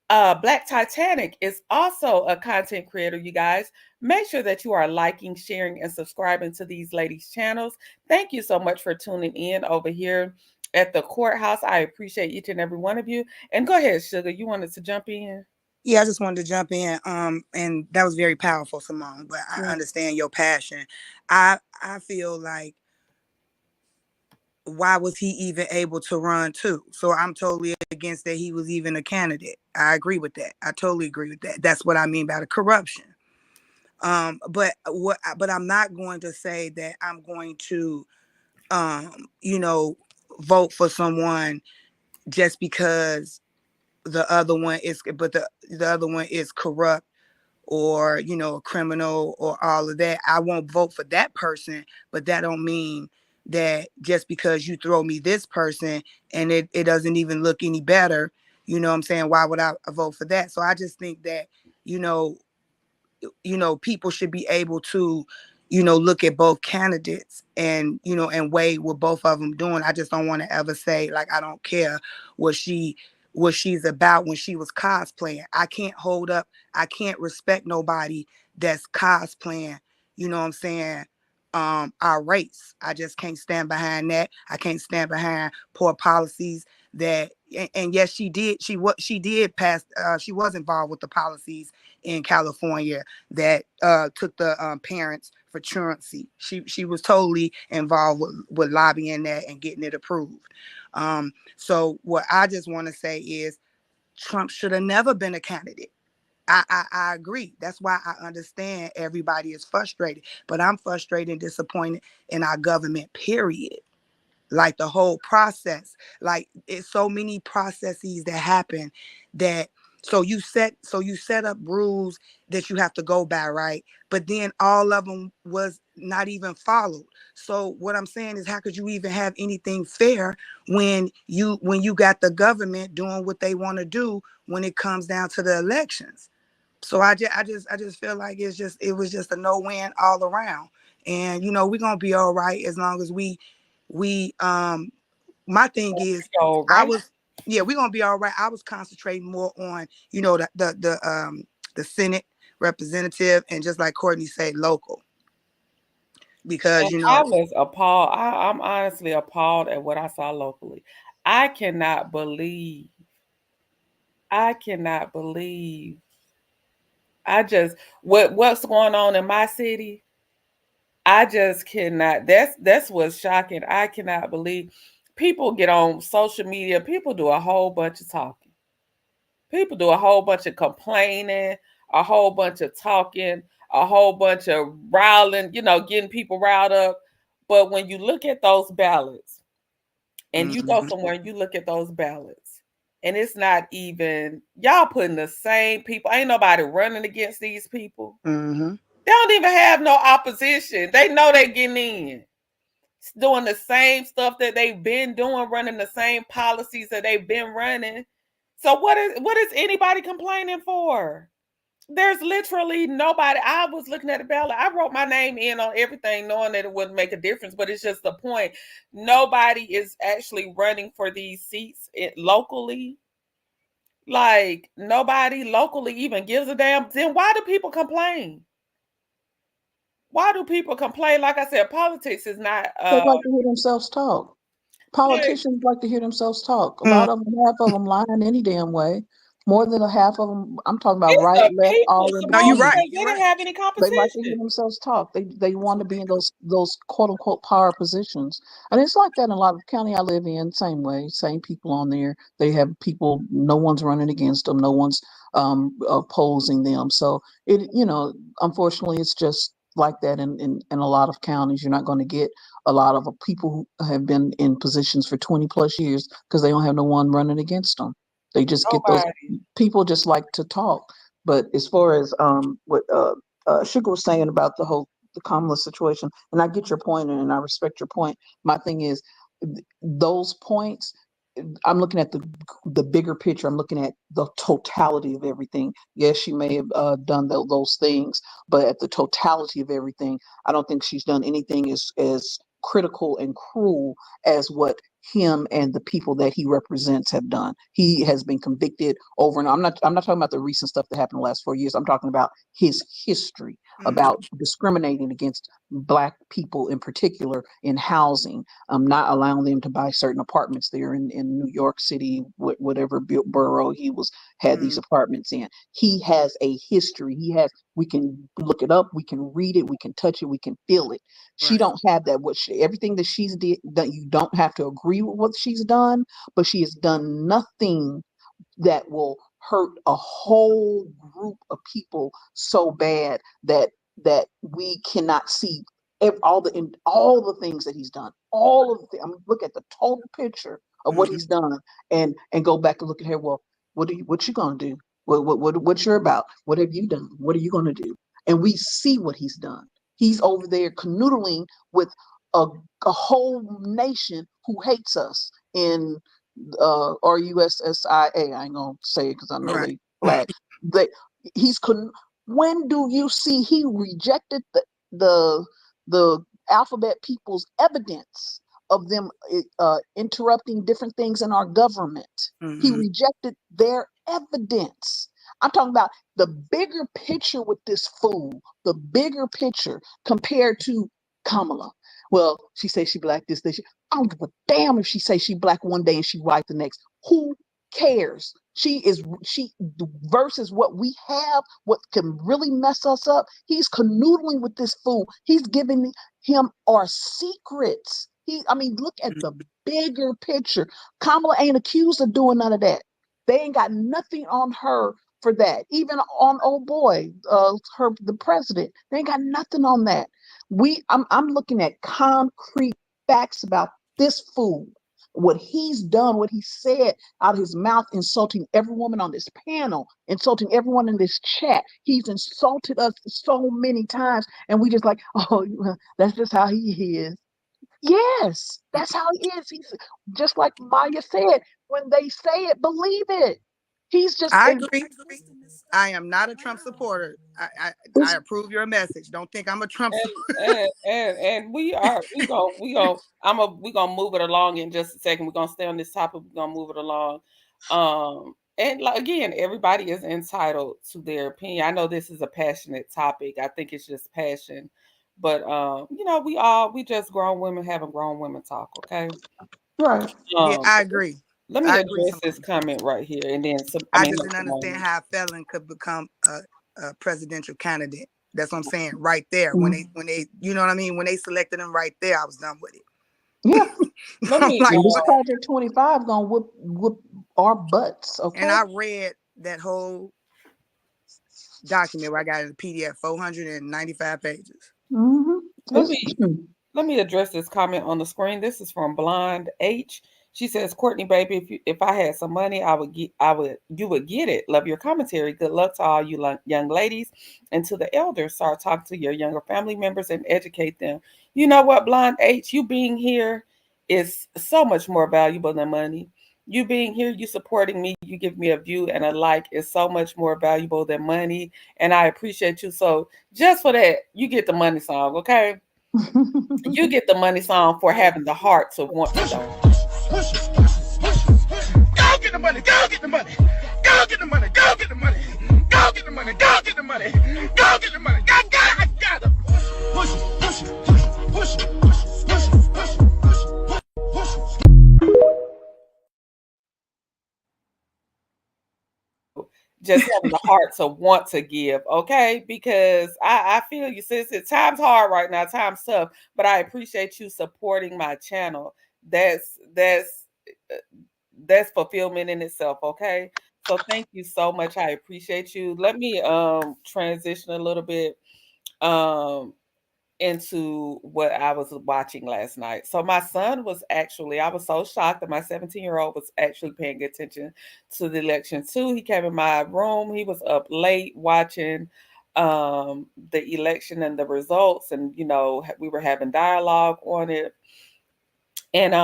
B: Black Titanic is also a content creator, you guys. Make sure that you are liking, sharing, and subscribing to these ladies' channels. Thank you so much for tuning in over here at the courthouse. I appreciate each and every one of you. And go ahead, Sugar. You wanted to jump in?
C: Yeah, I just wanted to jump in. And that was very powerful, Simone. But I understand your passion. I feel like, why was he even able to run too? So I'm totally against that he was even a candidate. I agree with that. I totally agree with that. That's what I mean by the corruption. But I'm not going to say that I'm going to you know, vote for someone just because the other one is, but the other one is corrupt, or a criminal, or all of that. I won't vote for that person, but that don't mean that just because you throw me this person and it doesn't even look any better, you know what I'm saying? Why would I vote for that? So I just think that, you know, people should be able to, look at both candidates and, and weigh what both of them doing. I just don't want to ever say like I don't care what she's about when she was cosplaying. I can't hold up. I can't respect nobody that's cosplaying, you know what I'm saying? Our race. I just can't stand behind that. I can't stand behind poor policies that and yes, she did pass she was involved with the policies in California that took the parents for truancy. She was totally involved with lobbying that and getting it approved. So what I just want to say is Trump should have never been a candidate. I agree. That's why I understand everybody is frustrated. But I'm frustrated and disappointed in our government, period. Like the whole process, like it's so many processes that happen that so you set up rules that you have to go by, right? But then all of them was not even followed. So what I'm saying is, how could you even have anything fair when you got the government doing what they want to do when it comes down to the elections? So I just feel like it was just a no win all around. And we're gonna be all right as long as we my thing is
B: All
C: I
B: right.
C: was yeah, we're gonna be all right. I was concentrating more on, the Senate representative and just like Courtney said, local. Because
B: And I was appalled. I'm honestly appalled at what I saw locally. I cannot believe, I cannot believe, I just, what's going on in my city. I just cannot. That's what's shocking. I cannot believe people get on social media. People do a whole bunch of talking. People do a whole bunch of complaining, a whole bunch of talking, a whole bunch of riling, getting people riled up. But when you look at those ballots and you go
C: Mhm,
B: somewhere and you look at those ballots, and it's not even y'all putting the same people. Ain't nobody running against these people.
C: mhm,
B: They don't even have no opposition. They know they getting in. Doing the same stuff that they've been doing, running the same policies that they've been running. So what is anybody complaining for? There's literally nobody. I was looking at the ballot. I wrote my name in on everything, knowing that it wouldn't make a difference. But it's just the point. Nobody is actually running for these seats locally. Like nobody locally even gives a damn. Then why do people complain? Why do people complain? Like I said, politics is not.
F: They like to hear themselves talk.
B: Like,
F: Politicians like to hear themselves talk. A
C: mm,
F: lot of them, half of them lying any damn way. More than a half of them, I'm talking about
B: it's
F: right,
B: the
F: left,
B: people
F: all in
C: no, you're
B: supposed
C: right.
F: between.
B: because they
C: You're
B: didn't
C: right.
B: have any
F: They like to hear
B: competition.
F: themselves talk. They want to be in those quote unquote power positions, and it's like that in a lot of county I live in. Same way, same people on there. They have people. No one's running against them. No one's opposing them. So unfortunately, it's just like that in a lot of counties. You're not going to get a lot of people who have been in positions for 20 plus years because they don't have no one running against them. They just get those
B: Nobody.
F: people just like to talk. But as far as what Sugar was saying about the Kamala situation, and I get your point and I respect your point. My thing is those points. I'm looking at the bigger picture. I'm looking at the totality of everything. Yes, she may have done those things, but at the totality of everything, I don't think she's done anything as critical and cruel as what him and the people that he represents have done. He has been convicted over and I'm not talking about the recent stuff that happened the last 4 years. I'm talking about his history
C: Mhm,
F: about discriminating against black people in particular in housing, not allowing them to buy certain apartments there in New York City, whatever borough he was had these
C: mhm,
F: apartments in. He has a history. We can look it up, we can read it, we can touch it, we can feel it. She
C: right.
F: don't have that. Everything that she's did, that you don't have to agree with what she's done, but she has done nothing that will hurt a whole group of people so bad that we cannot see all the things that he's done. All of the, I mean, look at the total picture of what
C: Mhm,
F: he's done, and go back and look at her. Well, what you gonna do? What you're about? What have you done? What are you gonna do? And we see what he's done. He's over there canoodling with a, a whole nation who hates us in RUSSIA. I ain't gonna say it because I know
C: Right.
F: they black. They he's con- when do you see he rejected the the alphabet people's evidence of them interrupting different things in our government? He
C: Mm-hmm.
F: rejected their evidence. I'm talking about the bigger picture with this fool, the bigger picture compared to Kamala. Well, she says she black this, this. I don't give a damn if she says she black one day and she white the next. Who cares? She versus what we have, what can really mess us up. He's canoodling with this fool. He's giving him our secrets. I mean, look at the bigger picture. Kamala ain't accused of doing none of that. They ain't got nothing on her for that. Even on old boy, the president, they ain't got nothing on that. I'm looking at concrete facts about this fool, what he's done, what he said out of his mouth, insulting every woman on this panel, insulting everyone in this chat. He's insulted us so many times, and we just like, oh, that's just how he is. Yes, that's how he is. He's just like Maya said, when they say it, believe it. He's just
C: I
F: and
C: agree. I am not a Trump supporter. I
F: it's,
C: approve your message. Don't think I'm a Trump
B: And
C: supporter.
B: and we gonna move it along in just a second. We're gonna stay on this topic. We're gonna move it along. And like, again, everybody is entitled to their opinion. I know this is a passionate topic. I think it's just passion, but we just grown women having grown women talk. Okay.
F: right.
C: Yeah,
B: Um,
C: I agree.
B: Let me
C: I agree,
B: address this
C: Simone.
B: comment right here, and then
C: I just didn't understand
B: Simone.
C: how a felon could become a presidential candidate. That's what I'm saying. Right there,
F: Mhm.
C: when they, you know what I mean. When they selected him, right there, I was done with
F: Yeah.
C: it.
B: Let
C: I'm
B: me.
C: like,
F: And this
C: what?
F: Project 25 gonna whoop our butts,
C: And
F: okay?
C: I read that whole document where I got it in a PDF, 495 pages.
F: Mm-hmm.
B: Let
F: It's
B: me Let me address this comment on the screen. This is from Blonde H. She says, "Courtney, baby, if I had some money, you would get it. Love your commentary. Good luck to all you young ladies and to the elders. Start talking to your younger family members and educate them. You know what, Blonde H, you being here is so much more valuable than money. You being here, you supporting me, you give me a view and a like is so much more valuable than money. And I appreciate you. So just for that, you get the money song, okay? You get the money song for having the heart to want to donate.
G: Go get the money. Go get the money. Go get the money. Go get the money. Go get the money. Go get the money. Go get the money. I got it. Push it. Push it. Push it. Push it. Push it. Push it. Push it. Push it.
B: Just having the heart to want to give, okay? Because I feel you, sis. It time's hard right now, time's tough, but I appreciate you supporting my channel. That's that's fulfillment in itself, okay? So thank you so much. I appreciate you. Let me transition a little bit. Um into what I was watching last night. So my son was actually, I was so shocked that my 17-year-old was actually paying attention to the election too. He came in my room. He was up late watching the election and the results, and we were having dialogue on it. And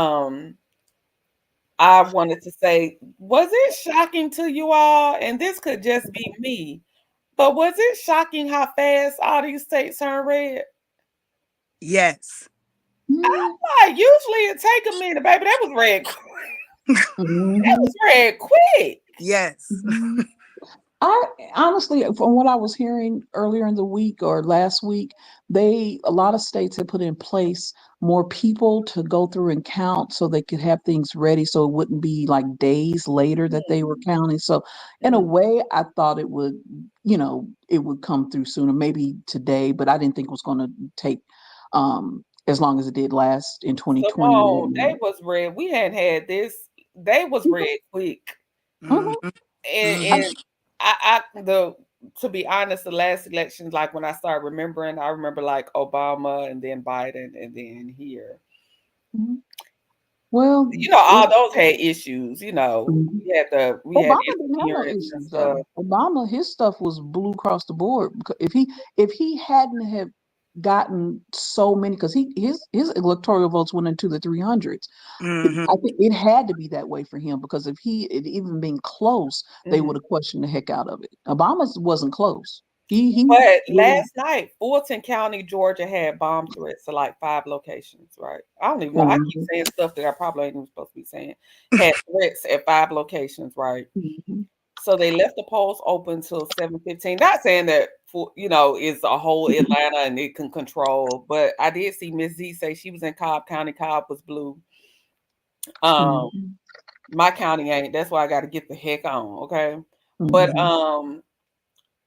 B: I wanted to say, was it shocking to you all? And this could just be me, but was it shocking how fast all these states turned red?
C: Yes.
B: Like, usually it take a minute, baby. That was red. That
F: Mhm.
B: was red quick.
C: Yes.
F: Mhm. I honestly, from what I was hearing earlier in the week or last week, a lot of states had put in place more people to go through and count so they could have things ready so it wouldn't be like days later that they were counting. So in a
B: Mm.
F: way, I thought it would come through sooner, maybe today, but I didn't think it was going to take as long as it did last in 2020 or
B: Simone, they
F: whatnot.
B: was red. We hadn't had this. They was red quick.
F: Mhm,
C: Mm-hmm.
B: And
C: Mm-hmm.
B: and the to be honest, the last elections, like when I started remembering, I remember like Obama and then Biden and then here.
F: mhm. Well,
B: All
F: it,
B: those had issues.
F: mhm.
B: We had
F: Obama didn't have no
B: interference and
F: issues
B: stuff.
F: though. Obama, his stuff was blue across the board. If he hadn't have gotten so many because his electoral votes went into the 300s.
C: Hmm.
F: I think it had to be that way for him because if he had even been close, they
B: Mhm.
F: would have questioned the heck out of it. Obama's wasn't close. He
B: But
F: really.
B: last night, Fulton County, Georgia had bomb threats to like 5 locations, right? I don't even know. I keep
F: Mhm,
B: saying stuff that I probably ain't even supposed to be saying. Had threats at 5 locations, right?
F: mhm,
B: So they left the polls open till 7:15. Not saying that it's a whole Atlanta and it can control, but I did see Miss Z say she was in Cobb County. Cobb was blue. Um,
F: mhm,
B: my county ain't. That's why I got to get the heck on. Okay, but
F: mhm.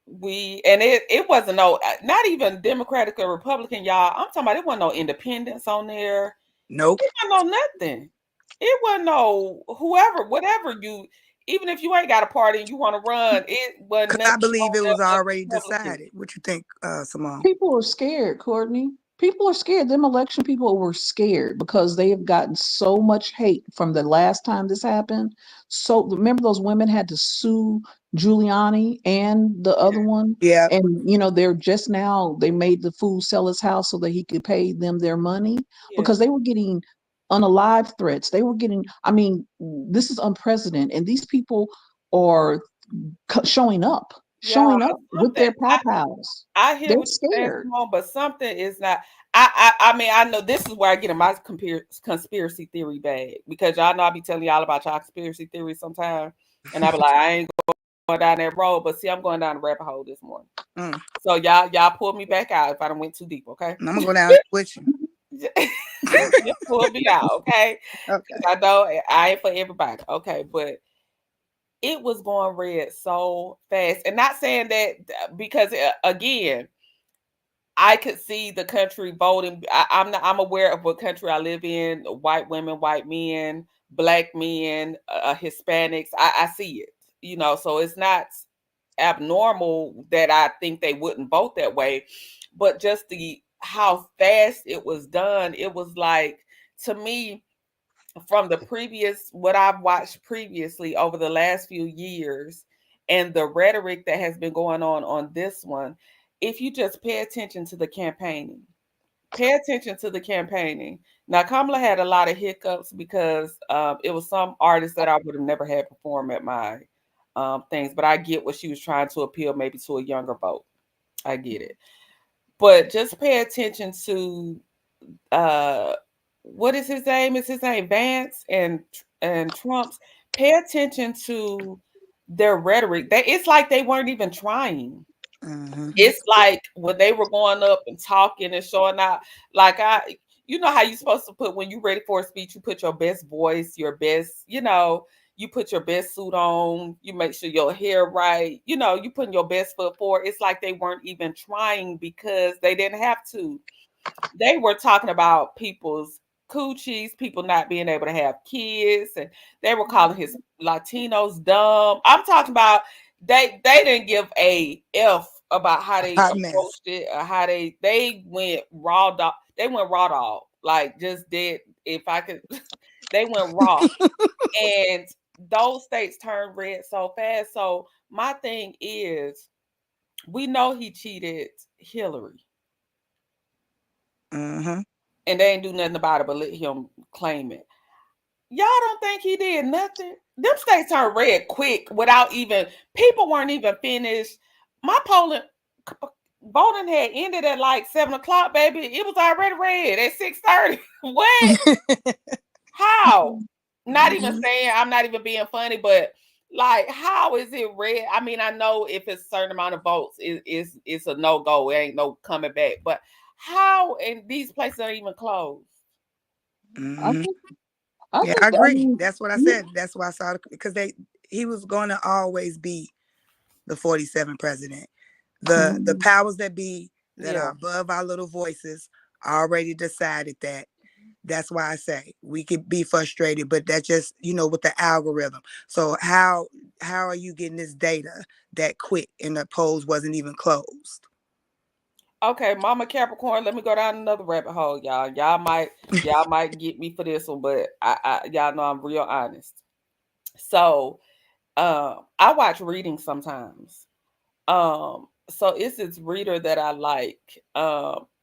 B: we and it wasn't no not even Democratic or Republican, y'all. I'm talking about it wasn't no independents on there.
C: Nope.
B: It wasn't no nothing. It wasn't no whoever, whatever you. Even if you ain't got a party and you want to run, it wasn't
C: Because I
B: nothing
C: believe
B: on
C: it
B: there
C: was
B: but
C: already
B: Republicans.
C: decided. What you think, Simone?
F: People are scared, Courtney. People are scared. Them election people were scared because they have gotten so much hate from the last time this happened. So remember those women had to sue Giuliani and the other one,
C: Yeah.
F: and they're just now they made the fool sell his house so that he could pay them their money
B: Yeah,
F: because they were getting unalive threats. They were getting. I mean, this is unprecedented, and these people are showing up,
B: yeah,
F: showing
B: but
F: up with
B: something.
F: their pow pows.
B: I hear
F: They're
B: what you're saying,
F: scared.
B: Simone, but something is not. I mean, I know this is where I get in my conspiracy theory bag because y'all know I be telling y'all about y'all conspiracy theories sometimes, and I be like, I ain't going down that road, but see, I'm going down the rabbit hole this morning.
C: Mm.
B: So y'all pull me back out if I don't went too deep, okay?
C: I'm gonna go down there with you.
B: Just pull me out, okay?
C: Okay.
B: Because I know I ain't for everybody, okay? But it was going red so fast, and not saying that because again I could see the country voting. I'm aware of what country I live in. White women, white men, black men, Hispanics. I see it. So it's not abnormal that I think they wouldn't vote that way, but just the how fast it was done. It was like to me from the previous what I've watched previously over the last few years and the rhetoric that has been going on this one, if you just pay attention to the campaigning, pay attention to the campaigning. Now, Kamala had a lot of hiccups because it was some artists that I would have never had perform at my things, but I get what she was trying to appeal maybe to a younger vote. I get it. But just pay attention to uh what is his name? Is his name Vance and Trump's? Pay attention to their rhetoric. It's like they weren't even trying.
C: Hmm.
B: It's like when they were going up and talking and showing out, like you know how you're supposed to put when you're ready for a speech, you put your best voice, your best, you put your best suit on, you make sure your hair right, you putting your best foot forward. It's like they weren't even trying because they didn't have to. They were talking about people's coochies, people not being able to have kids, and they were calling his Latinos dumb. I'm talking about they didn't give a F about how they
C: Hot mess.
B: approached it or how they went raw dog. They went raw dog, like just did if I could. They went raw, and those states turned red so fast. So my thing is, we know he cheated Hillary
C: Hmm.
B: and they ain't do nothing about it but let him claim it. Y'all don't think he did nothing? Them states turned red quick without even people weren't even finished. My polling voting had ended at like 7 o'clock, baby. It was already red at 6:30. What? How? Not even
C: Hmm.
B: saying I'm not even being funny, but like how is it red? I mean, I know if it's a certain amount of votes, it's a no go. It ain't no coming back. But how and these places are even closed?
F: I
C: Hmm.
F: think. I
C: Yeah,
F: think.
C: I
F: I
C: agree.
F: mean,
C: That's what I
F: yeah.
C: said. That's why I saw it because he was going to always be the 47th president. The
F: Mhm.
C: powers that be that are
B: Yeah.
C: above our little voices already decided that. That's why I say we could be frustrated, but that's just with the algorithm. So how are you getting this data that quick and the polls wasn't even closed?
B: Okay, Mama Capricorn, let me go down another rabbit hole, y'all. Y'all might get me for this one, but I y'all know I'm real honest. So I watch readings sometimes. so it's this reader that I like.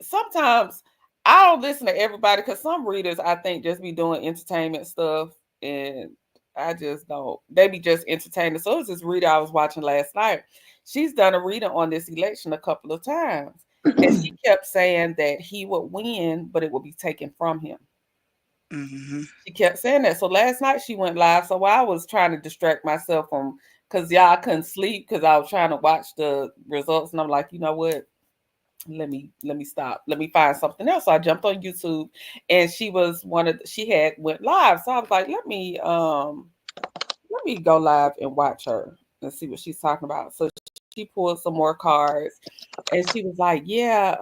B: Sometimes I don't listen to everybody because some readers I think just be doing entertainment stuff, and I just don't. They be just entertaining. So it was this reader I was watching last night. She's done a reading on this election a couple of times, and she kept saying that he would win, but it would be taken from him.
C: Hmm.
B: She kept saying that. So last night she went live. So while I was trying to distract myself from, because y'all I couldn't sleep because I was trying to watch the results, and I'm like, you know what? Let me stop. Let me find something else. So I jumped on YouTube, and she was she had went live. So I was like, let me go live and watch her and see what she's talking about. So she pulled some more cards, and she was like, yeah,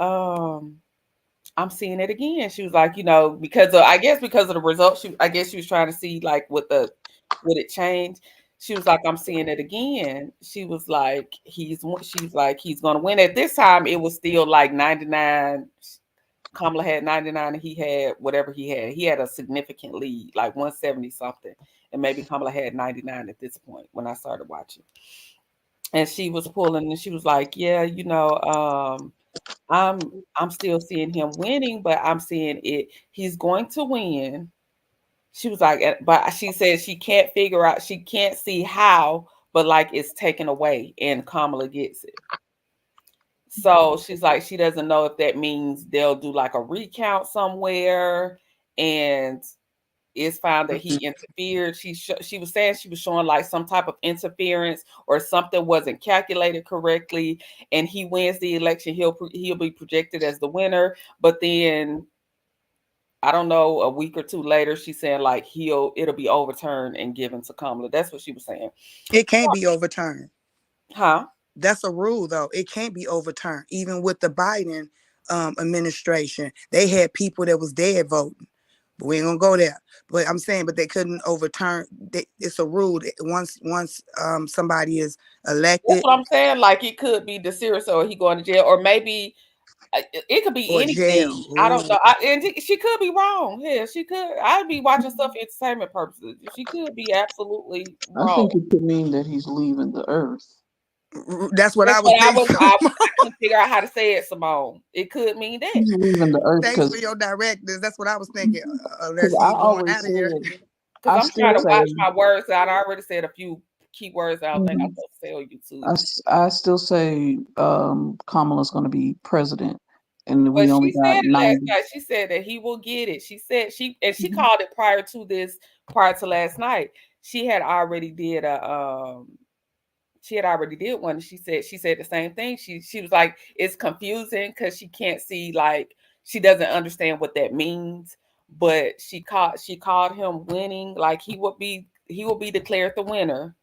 B: I'm seeing it again. She was like, because of, I guess because of the results, I guess she was trying to see like would it change. She was like, I'm seeing it again. She's like, he's gonna win. At this time, it was still like 99. Kamala had 99 and he had whatever he had. He had a significant lead, like 170 something. And maybe Kamala had 99 at this point when I started watching. And she was pulling and she was like, yeah, I'm still seeing him winning, but I'm seeing it. He's going to win. She was like, but she said she can't figure out, she can't see how, but like it's taken away and Kamala gets it. So she's like, she doesn't know if that means they'll do like a recount somewhere and it's found that he interfered. She was saying she was showing like some type of interference or something wasn't calculated correctly, and he wins the election. He'll be projected as the winner, but then I don't know, a week or two later, she's saying like it'll be overturned and given to Kamala. That's what she was saying.
C: It can't be overturned.
B: Huh?
C: That's a rule, though. It can't be overturned. Even with the Biden administration, they had people that was dead voting. But we ain't gonna go there. But I'm saying, but they couldn't overturn. It's a rule that once somebody is
B: That's
C: elected
B: what I'm saying. Like it could be the serious, or he going to jail, or maybe it could be
C: or jail.
B: anything. I don't
C: Ooh.
B: know. And she could be wrong. Yeah, she could. I'd be watching stuff for entertainment purposes. She could be absolutely
F: I
B: wrong.
F: think it could mean that he's leaving the earth.
C: That's what
B: That's
C: I was
B: what I
C: thinking.
B: was. I couldn't figure out how to say it, Simone. It could mean that.
F: He's leaving the earth
C: Thanks for your directives. That's what I was thinking. Unless
F: I
C: he's going
F: always
C: out of here.
F: said,
B: Because
F: I
B: I'm
F: still
B: trying to
F: say,
B: watch my words out. I already said a few key words I don't think I'm
F: mhm,
B: supposed to say on YouTube.
F: I still say Kamala's going to be president, and
B: But
F: we only
B: she said
F: got
B: it last
F: 90.
B: night. She said that he will get it. She said she
F: Mhm.
B: called it prior to last night. She had already did she had already did one. She said the same thing. She was like, it's confusing because she can't see, like she doesn't understand what that means. But she called him winning, like he will be declared the winner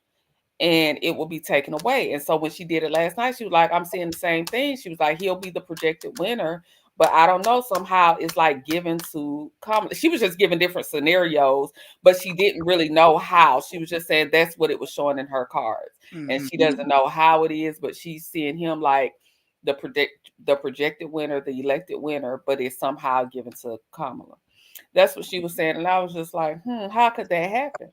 B: and it will be taken away. And so when she did it last night, she was like, I'm seeing the same thing. She was like, he'll be the projected winner. But I don't know, somehow it's like given to Kamala. She was just giving different scenarios, but she didn't really know how. She was just saying that's what it was showing in her cards. And
C: Hmm.
B: she doesn't know how it is, but she's seeing him like the projected winner, the elected winner, but it's somehow given to Kamala. That's what she was saying. And I was just like, how could that happen?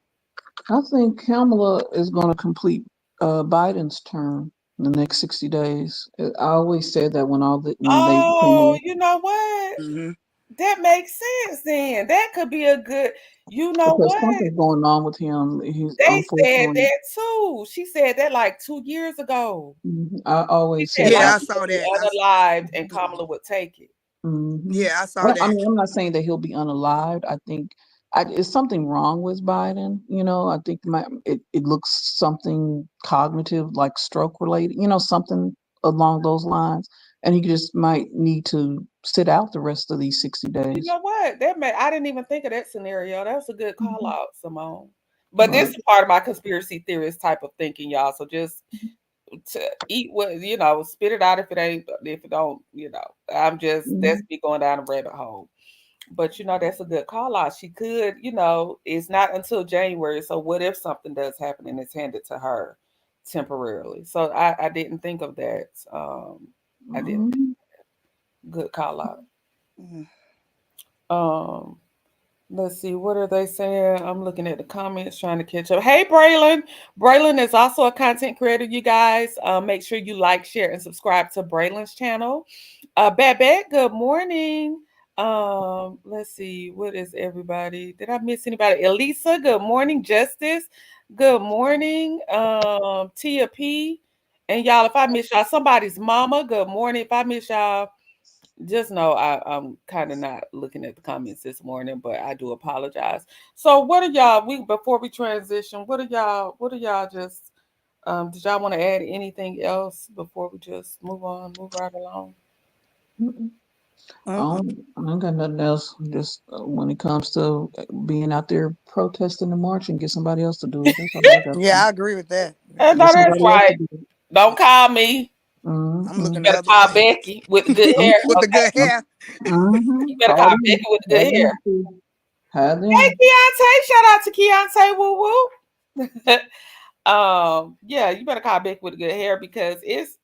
F: I think Kamala is going to complete Biden's term in the next 60 days. I always said that when they became
B: Oh,
F: elected,
B: you know what?
C: Hmm.
B: That makes sense then. That could be a good, you know
F: because
B: what?
F: something's going on with him. He's
B: They said
F: unfortunately.
B: that too. She said that like 2 years ago.
F: I
B: She
F: always
B: said
F: said
B: like
C: Yeah, I
F: that.
B: he would
C: saw
B: be
C: that.
B: unalived and Kamala would take it.
C: Yeah, I saw
F: I
C: that.
F: mean, I'm not saying that he'll be unalived. I think it's something wrong with Biden. I think it looks something cognitive, like stroke related. Something along those lines, and he just might need to sit out the rest of these 60
B: You
F: days.
B: know what? I didn't even think of that scenario. That was a good call
F: Mhm.
B: out, Simone. But this
F: But
B: is part of my conspiracy theorist type of thinking, y'all. So just to eat what spit it out if it don't, I'm just that's
F: mhm,
B: me going down a rabbit hole. But that's a good call out. She could, it's not until January. So what if something does happen and it's handed to her temporarily? So I didn't think of that. I didn't
F: mhm.
B: good call out.
C: Mhm.
B: Um Let's see, what are they saying? I'm looking at the comments trying to catch up. Hey, Braylon. Braylon is also a content creator, you guys. Make sure you like, share, and subscribe to Braylon's channel. Babette, good morning. Let's see, what is everybody? Did I miss anybody? Elisa, good morning. Justice, good morning. Tia P. And y'all, if I miss y'all, somebody's mama, good morning. If I miss y'all, just know I'm kind of not looking at the comments this morning, but I do apologize. So what are y'all we before we transition, what are y'all just did y'all want to add anything else before we just move on, move right along?
F: Mm-mm.
C: Mm-mm.
F: I don't got nothing else. Just when it comes to being out there protesting and marching, get somebody else to do it. That's all I got to
C: Yeah,
F: say.
C: I agree with that.
B: I
F: Get
B: know that's
F: somebody else to
B: right.
F: do it.
B: Don't call me.
C: I'm
F: Mm-hmm.
C: looking the
B: Better
C: other
B: call
C: way.
B: Becky with the good hair.
C: With the good
B: Okay.
C: hair.
B: You
F: Mm-hmm.
B: better
F: Call
B: call
F: them.
B: Becky with the
F: Have
B: good hair.
F: them to have
B: Hey
F: them.
B: Keontae, shout out to Keontae, woo woo. Yeah, you better call Becky with good hair because it's,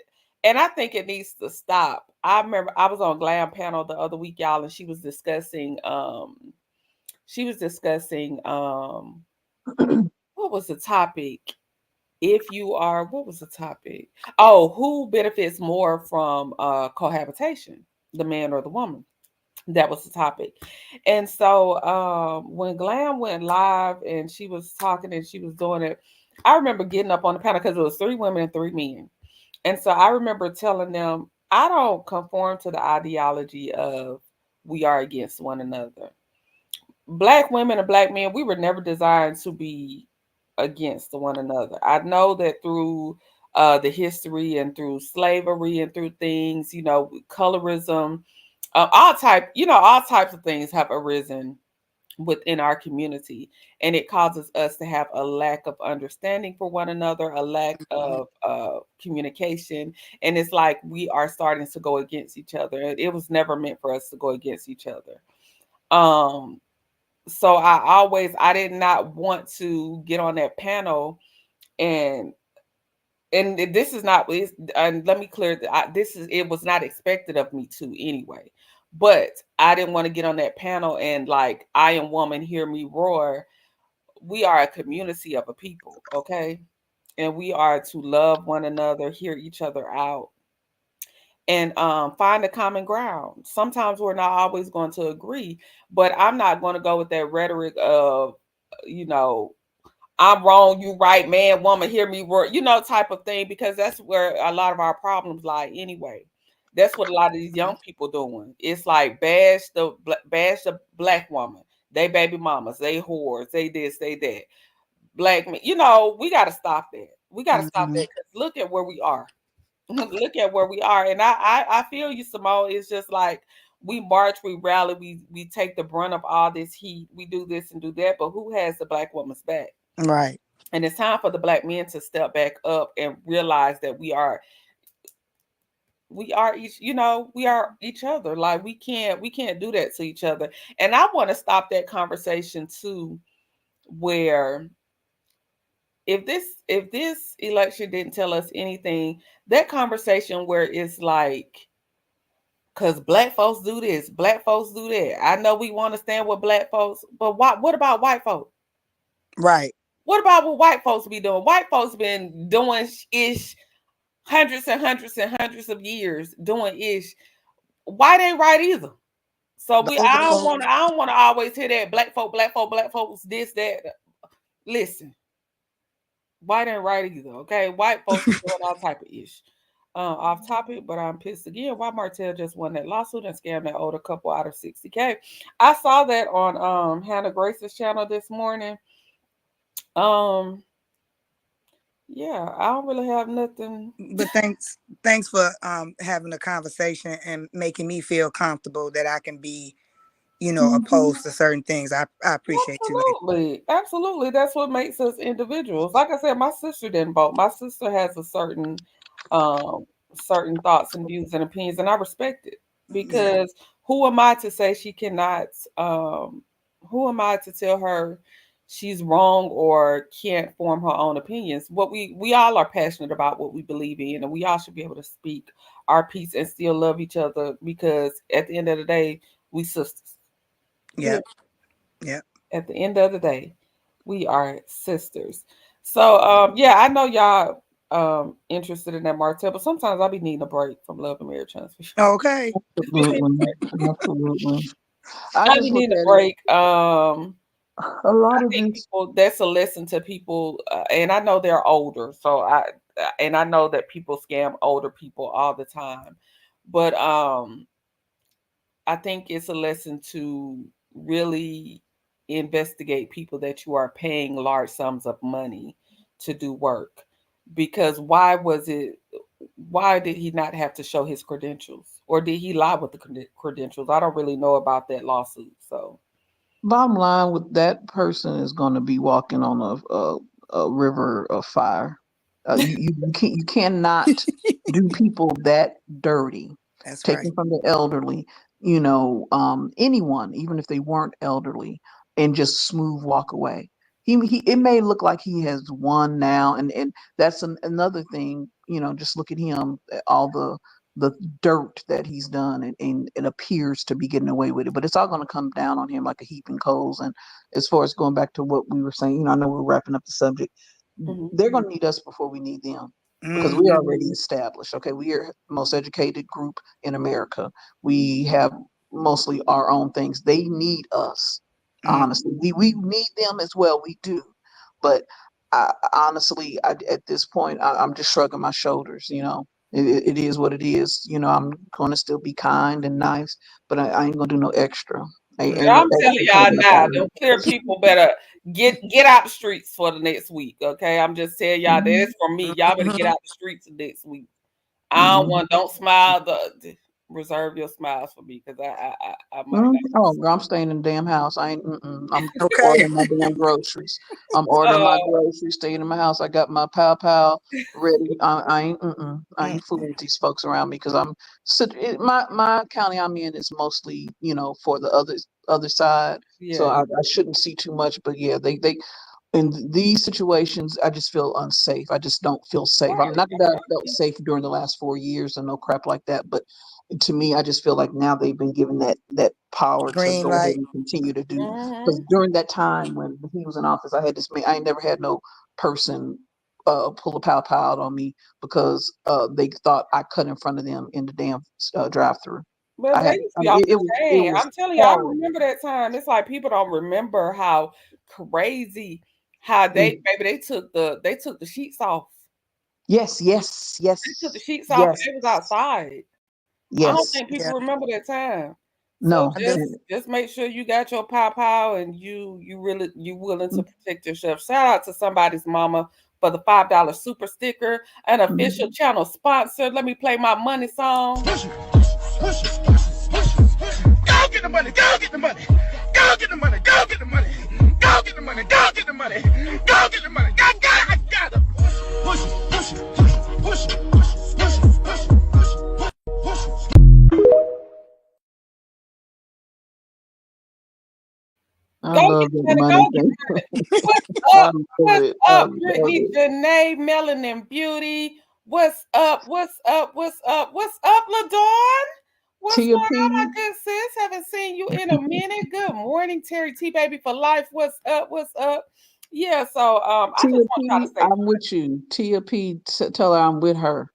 B: and I think it needs to stop. I remember I was on Glam panel the other week, y'all, and she was discussing what was the topic? If you are, what was the topic? Oh, who benefits more from cohabitation, the man or the woman? That was the topic. And so when Glam went live and she was talking and she was doing it, I remember getting up on the panel because it was three women and three men. And so I remember telling them, I don't conform to the ideology of we are against one another. Black women and black men, we were never designed to be against one another. I know that through the history and through slavery and through things, colorism, all types of things have arisen within our community, and it causes us to have a lack of understanding for one another, a lack
C: Mhm.
B: of communication, and it's like we are starting to go against each other. It was never meant for us to go against each other. Um, so I did not want to get on that panel and this is not and let me clear that this is it was not expected of me to anyway, but I didn't want to get on that panel and like I am woman hear me roar. We are a community of a people, okay, and we are to love one another, hear each other out, and find a common ground. Sometimes we're not always going to agree, but I'm not going to go with that rhetoric of you know I'm wrong, you right, man, woman, hear me roar, type of thing, because that's where a lot of our problems lie anyway. That's what a lot of these young people doing. It's like bash the black woman, they baby mamas, they whores, they this, they that. Black men, we got to stop that. We got to stop that
C: Mhm.
B: because look at where we are. Look at where we are, and I feel you, Simone. It's just like we march, we rally, we take the brunt of all this heat. We do this and do that, but who has the black woman's back?
C: Right.
B: And it's time for the black men to step back up and realize that we are each other. Like we can't do that to each other. And I want to stop that conversation too, where if this election didn't tell us anything, that conversation where it's like, because black folks do this, black folks do that. I know we want to stand with black folks, but what about white folks?
C: Right.
B: What about what white folks be doing? White folks been doing ish hundreds and hundreds and hundreds of years doing ish. White ain't right either. So
C: Those
B: I
C: are
B: don't want
C: folks.
B: to I don't want to always hear that black folks this that. Listen, white ain't right either. Okay, white folks be doing all type of ish. Off topic, but I'm pissed again. Why Martell just won that lawsuit and scammed that older couple out of 60K. I saw that on Hannah Grace's channel this morning. Um, yeah, I don't really have nothing.
C: But thanks for having a conversation and making me feel comfortable that I can be,
B: Mhm.
C: opposed to certain things. I appreciate you, lady.
B: Absolutely. Absolutely. That's what makes us individuals. Like I said, my sister didn't vote. My sister has a um certain thoughts and views and opinions, and I respect it
C: Yeah.
B: because who am I to say she cannot who am I to tell her she's wrong or can't form her own opinions? What we all are passionate about what we believe in, and we all should be able to speak our piece and still love each other because at the end of the day, we sisters.
C: Yep.
B: Period.
C: Yeah.
B: At the end of the day, we are sisters. So yeah, I know y'all interested in that Martell, but sometimes I'll be needing a break from Love and Marriage Transfer.
C: Okay.
B: Just be needing
F: Absolutely.
B: a break.
F: Absolutely. I
B: I
F: just
B: be
F: look
B: needing a
F: at it
B: break.
F: a lot
B: I
F: of
B: think
F: this.
B: people that's a lesson to people, and I know they're older, so and I know that people scam older people all the time, but I think it's a lesson to really investigate people that you are paying large sums of money to do work, because why did he not have to show his credentials, or did he lie with the credentials? I don't really know about that lawsuit, so.
F: Bottom line, with that person is going to be walking on a river of fire. You cannot do people that dirty,
C: That's right.
F: taken from the elderly. Anyone, even if they weren't elderly, and just smooth walk away. He it may look like he has won now, and that's another thing. Just look at him, all the dirt that he's done, and it appears to be getting away with it, but it's all going to come down on him like a heaping coals. And as far as going back to what we were saying, I know we're wrapping up the subject.
B: Mhm.
F: They're going to need us before we need them, because
C: Mm.
F: we're already established. Okay, we are the most educated group in America. We have mostly our own things. They need us.
C: Mm.
F: Honestly, we need them as well. We do, but honestly, at this point, I'm just shrugging my shoulders. It is what it is. I'm going to still be kind and nice, but I ain't going to do no extra. Ain't
B: Girl,
F: no
B: I'm telling
F: extra
B: y'all
F: taking up
B: now,
F: all
B: them clear people better get out the streets for the next week. Okay, I'm just telling y'all that
F: that.
B: is for me. Y'all better get
C: Mhm.
B: out the streets next week. Don't smile. Reserve your smiles for me, because I might not.
F: Oh, girl, I'm staying in the damn house. I ain't. I'm
C: Okay.
F: ordering my damn groceries. I'm ordering my
B: Uh,
F: groceries. Staying in my house. I got my pow ready. I ain't. I
C: Mm.
F: ain't fooling with these folks around me, because my county I'm in is mostly for the other side. So
B: yeah.
F: I shouldn't see too much. But yeah, they in these situations, I just feel unsafe. I just don't feel safe. I'm
B: Right.
F: not that I felt safe during the last 4 years and no crap like that, but to me, I just feel like now they've been given that power to
C: Green
F: go ahead
C: light.
F: and continue to do. Because
B: Mm-hmm.
F: during that time when he was in office, I had this man. I ain't never had no person pull a pow out on me because they thought I cut in front of them in the damn drive-through.
B: But
F: I
B: they
F: had.
B: used to
F: I
B: be
F: mean,
B: off
F: it
B: the
F: was it
B: chain.
F: was
B: I'm telling you, I
F: horrible.
B: remember that time. It's like people don't remember how crazy how
F: Mm.
B: they took the sheets off.
F: Yes, yes,
B: They took the
F: yes,
B: sheets off and
F: yes,
B: they was outside. I don't
F: yes.
B: think people
C: Yeah.
B: remember that time. So
F: No.
C: I just
B: just make sure you got your pow and you willing to protect yourself. Shout out to somebody's mama for the $5 super sticker, an official
F: Mhm.
B: channel sponsor. Let me play my money song.
G: Push it, push it, push it, push it, push it. Go get the money, go get the money. Go get the money, go get the money. Go get the money, go get the money. Go get the money. I got it. Push it, push it, push it, push it, push it, push it, push it, push it, push it.
F: I
B: Go get
F: love
B: the
F: that
B: money, go
F: money
B: get
F: thing.
B: the money. What's
F: I
B: up?
F: love
B: What's
F: it. I
B: up,
F: love
B: Brittany,
F: it.
B: Janae, Melanin Beauty? What's up? What's up? What's up? What's up, LaDawn? What's
F: Tia
B: going on, my
F: P,
B: good sis? Haven't seen you in a minute. Good morning, Terry T Baby for life. What's up? What's up? Yeah, so I
F: Tia
B: just want y'all to
F: P,
B: stay.
F: I'm with you. Tia P, tell her I'm with her.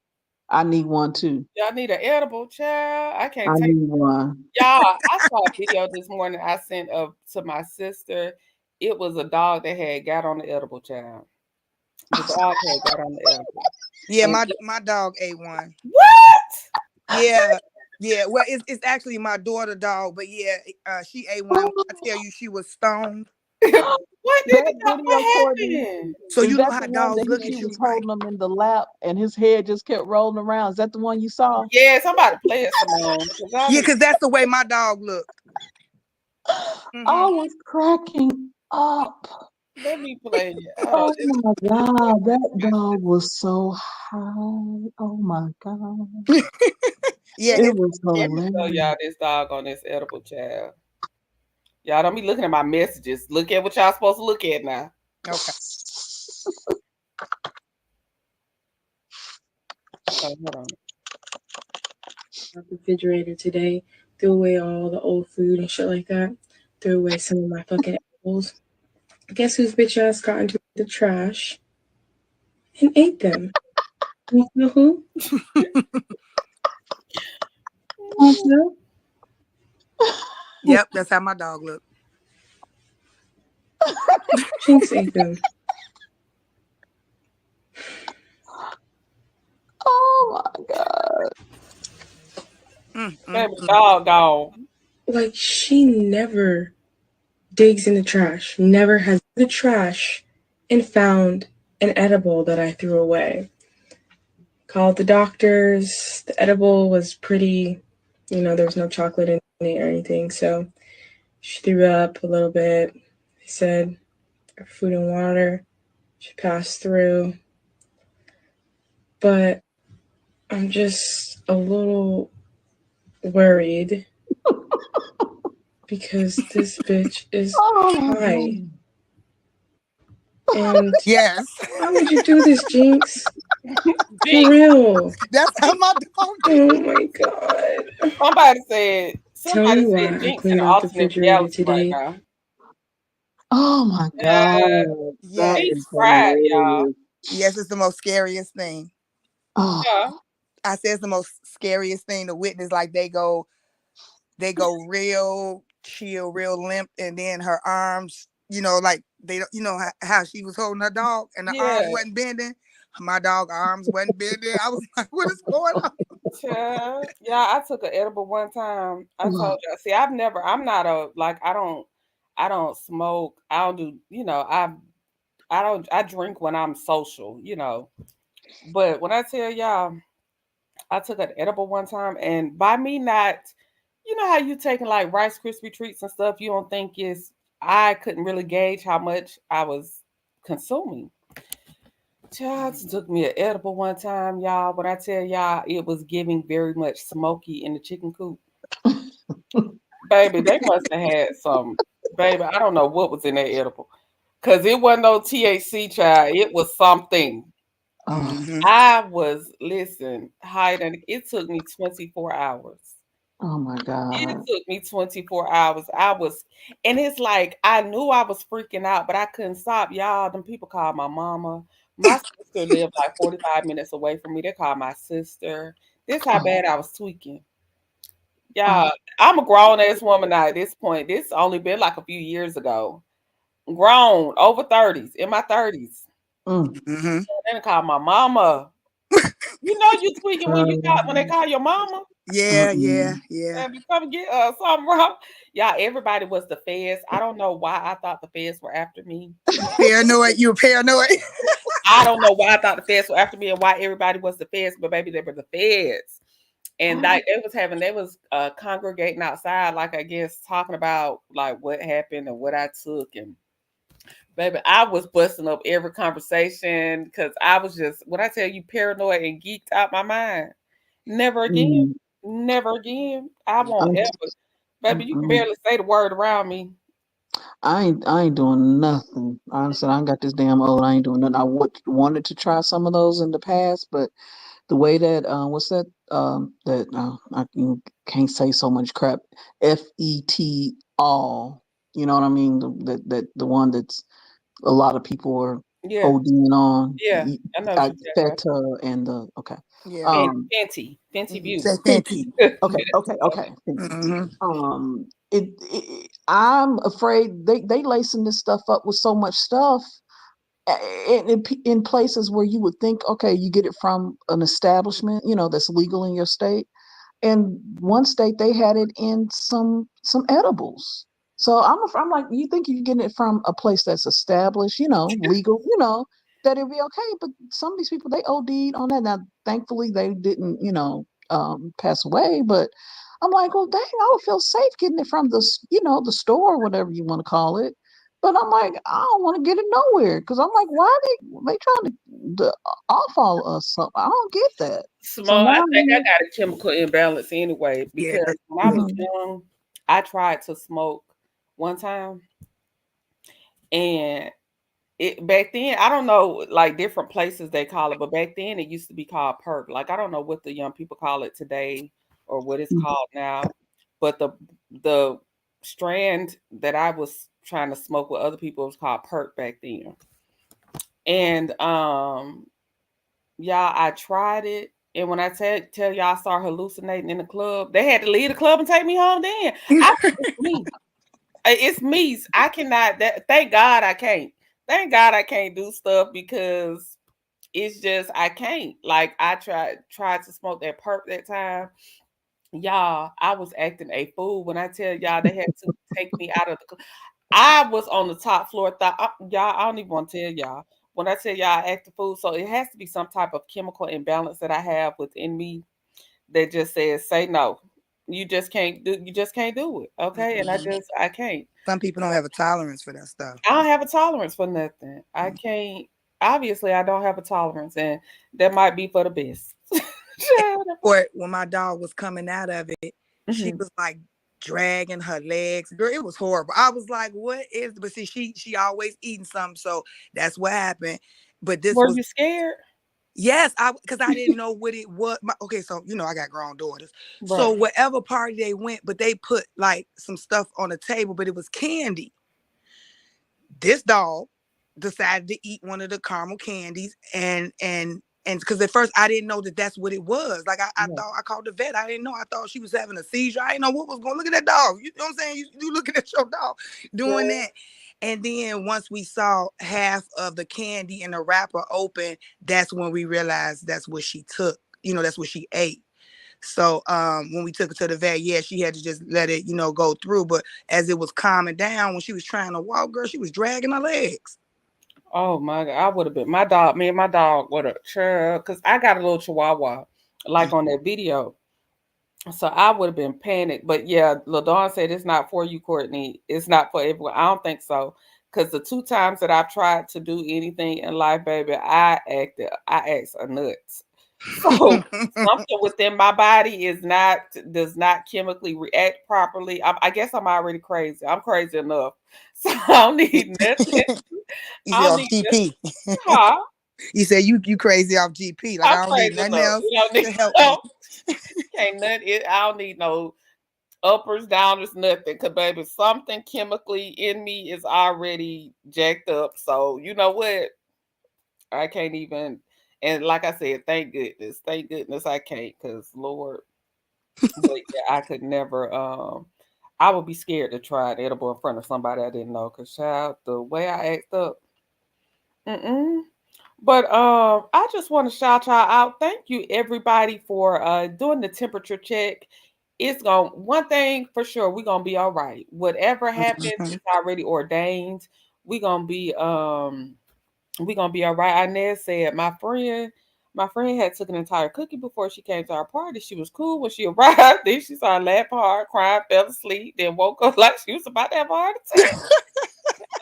F: I need one too.
B: Y'all need an edible, child. I
F: I
B: can't take
F: need one.
B: y'all. I saw a video this morning I sent to my sister. It was a dog that had got on the edible, child. The dog had got on the edible.
C: yeah,
B: And
C: my dog A1.
B: what?
C: Yeah. Yeah. Well, it's actually my daughter dog, but yeah, she A1. When I tell you she was stoned.
B: What did
F: That video,
B: what
F: Courtney,
B: happened?
C: So
F: is
C: you know
F: that
C: how
F: the one
C: dogs
F: that
C: look
F: she
C: at
F: was
C: you, right?
F: holding him in the lap and his head just kept rolling around? Is that the one you saw?
B: Yeah, somebody play it, Simone. Because I
C: Yeah,
B: need
C: because that's the way my dog looked.
F: I
C: Hmm.
F: was cracking up.
B: let me play it. Hold on.
F: Oh my God, that dog was so high. Oh my God.
C: Yeah,
F: It
C: his
F: was
B: Let me show
F: hilarious.
B: y'all this dog on this edible, child. Y'all don't be looking at my messages. Look at what y'all supposed to look at now.
C: okay.
B: Oh, hold on.
H: Refrigerator today, threw away all the old food and shit like that. threw away some of my fucking apples. Guess whose bitch ass got into the trash and ate them? You know who? You know?
C: Yep, that's how my dog looked.
H: Jinx ate them.
F: Oh my God.
B: Baby dog gone.
H: Like, she never digs in the trash, never has the trash and found an edible that I threw away. Called the doctors. The edible was pretty, there was no chocolate in it or anything. So she threw up a little bit. They said food and water. She passed through. But I'm just a little worried because this bitch is
F: Oh my
H: high.
F: God.
H: And
C: Yes.
H: why would you do this, Jinx? For
B: Jinx.
H: real.
C: That's how my dog did.
H: Oh my god.
B: Somebody
H: Tell me
B: said
H: why I
B: Jinx in
H: cleaned
B: an
H: out the
B: alternate
H: refrigerator
B: reality right
H: today.
B: now.
F: Oh my
B: Uh,
F: God. That
C: Yes.
B: she's
F: is
B: fried, y'all.
F: hilarious.
C: Yes, it's the most scariest thing.
F: Oh,
B: Yeah.
C: I say it's the most scariest thing to witness. Like they go real chill, real limp, and then her arms, like they don't, how she was holding her dog, and the arms
B: Yeah.
C: wasn't bending. My dog arms wasn't bending. I was like, what is going on?
B: Yeah. Yeah, I took an edible one time. I told you. See, I'm not I don't smoke. I don't do, I drink when I'm social. But when I tell y'all, I took an edible one time, and by me not, how you taking like Rice Krispie treats and stuff, you don't think I couldn't really gauge how much I was consuming. Child took me an edible one time, y'all. When I tell y'all, it was giving very much smoky in the chicken coop. Baby, they must have had some, baby, I don't know what was in that edible. Because it wasn't no THC, child. It was something.
F: oh,
C: Hmm.
B: I was, listen, hiding. It took me 24 hours.
F: oh my
B: It
F: God.
B: took me 24 hours. And it's like, I knew I was freaking out, but I couldn't stop. Y'all, them people called my mama. My sister lived like 45 minutes away from me. They called my sister. This how
F: Oh,
B: bad I was tweaking.
F: oh,
B: Y'all, I'm a grown ass woman now at this point. This only been like a few years ago. Grown, over 30s, in my 30s.
F: mm,
C: Hmm.
B: Then called my mama. You tweaking when they call your mama.
C: Yeah, yeah,
F: mm-mm.
C: yeah.
B: Baby, come get something wrong. Yeah, everybody was the feds. I don't know why I thought the feds were after me.
C: Paranoid. You were paranoid.
B: I don't know why I thought the feds were after me and why everybody was the feds, but baby, they were the feds. And like they was congregating outside, like I guess talking about like what happened and what I took. And baby, I was busting up every conversation because I was just, when I tell you, paranoid and geeked out my mind. Never again.
F: Mm,
B: Never again. I won't
F: I'm,
B: ever. Baby, you can
F: mm-mm.
B: barely say the word around me.
F: I ain't doing nothing. Honestly, I ain't got this damn old. I ain't doing nothing. I wanted to try some of those in the past, but the way that what's that that can't say so much crap. FET all. You know what I mean? The one that's a lot of people are
B: Yeah,
F: ODing on.
B: yeah. I know what you're talking about.
F: Feta and the okay.
C: Yeah.
F: Um,
B: Fenty
C: Mhm.
B: Beauty.
C: Say
F: Fenty.
C: Fenty.
F: Okay. Fenty.
C: Hmm.
F: I'm afraid they lacing this stuff up with so much stuff in places where you would think, okay, you get it from an establishment, that's legal in your state. And one state they had it in some edibles. So I'm like, you think you're getting it from a place that's established, legal, that it'd be okay. But some of these people they OD'd on that. Now, thankfully, they didn't, pass away. But I'm like, well, dang, I would feel safe getting it from the store, whatever you want to call it. But I'm like, I don't want to get it nowhere because I'm like, why are they trying to off all us something? I don't get that. So
B: Small. I
F: now,
B: think I got a chemical imbalance anyway
C: Yeah.
B: because when I was
F: mhm.
B: young, I tried to smoke one time, and back then I don't know, like different places they call it, but back then it used to be called perk. Like I don't know what the young people call it today or what it's called now, but the strand that I was trying to smoke with other people. It was called perk back then. And y'all, I tried it. And when I tell y'all I started hallucinating in the club, they had to leave the club and take me home then. It's me. It's me. I cannot thank God I can't. Thank God I can't do stuff because it's just I can't. Like I tried to smoke that perk that time. Y'all, I was acting a fool when I tell y'all they had to take me out of the club. I was on the top floor. Y'all, I don't even want to tell y'all. When I tell y'all I act a fool, so it has to be some type of chemical imbalance that I have within me that just says, say no. You just can't do. You just can't do it. Okay, and I can't.
C: Some people don't have a tolerance for that stuff.
B: I don't have a tolerance for nothing. I can't. Obviously, I don't have a tolerance, and that might be for the best.
C: Or when my dog was coming out of it, she
B: Mhm.
C: was like dragging her legs. Girl, it was horrible. I was like, what is, but see, she always eating something, so that's what happened. But this
B: Were
C: was,
B: you scared?
C: yes, because I didn't know what it was. Okay, so I got grown daughters. So
B: Right.
C: whatever party they went, but they put like some stuff on the table, but it was candy. This dog decided to eat one of the caramel candies, and because at first I didn't know that that's what it was. Like I
B: Yeah.
C: thought, I called the vet. I didn't know. I thought she was having a seizure. I didn't know what was going. Look at that dog. You know what I'm saying? You looking at your dog doing
B: Right.
C: that. And then once we saw half of the candy in the wrapper open, that's when we realized that's what she took. That's what she ate. So when we took her to the vet, yeah, she had to just let it, go through. But as it was calming down, when she was trying to walk, girl, she was dragging her legs.
B: Oh my God, I would have been my dog. Me and my dog would have child because I got a little chihuahua, like on that video. So I would have been panicked. But yeah, LaDawn said it's not for you, Courtney. It's not for everyone. I don't think so. Because the two times that I've tried to do anything in life, baby, I acted a nuts. So something within my body does not chemically react properly. I guess I'm already crazy. I'm crazy enough. So I don't need nothing.
C: You
B: I
C: said
B: don't
C: off
B: need nothing.
C: GP.
B: Huh?
C: You said you crazy off GP. Like
B: I'm
C: I don't need
B: crazy
C: nothing
B: enough.
C: else
B: You don't need
C: to help me.
B: no, can't nothing. I don't need no uppers, downers, nothing. Cause baby, something chemically in me is already jacked up. So you know what? I can't even. And like I said, thank goodness I can't. Cause Lord, but yeah, I could never. I would be scared to try an edible in front of somebody I didn't know. Cause child, the way I act up. Mm-mm. But I just want to shout y'all out. Thank you everybody for doing the temperature check. It's going one thing for sure, we're gonna be all right. Whatever happens,
C: Mhm.
B: it's already ordained. We're gonna be all right. Inez said my friend had took an entire cookie before she came to our party. She was cool when she arrived. Then she started laughing hard, crying, fell asleep, then woke up like she was about to have a heart attack.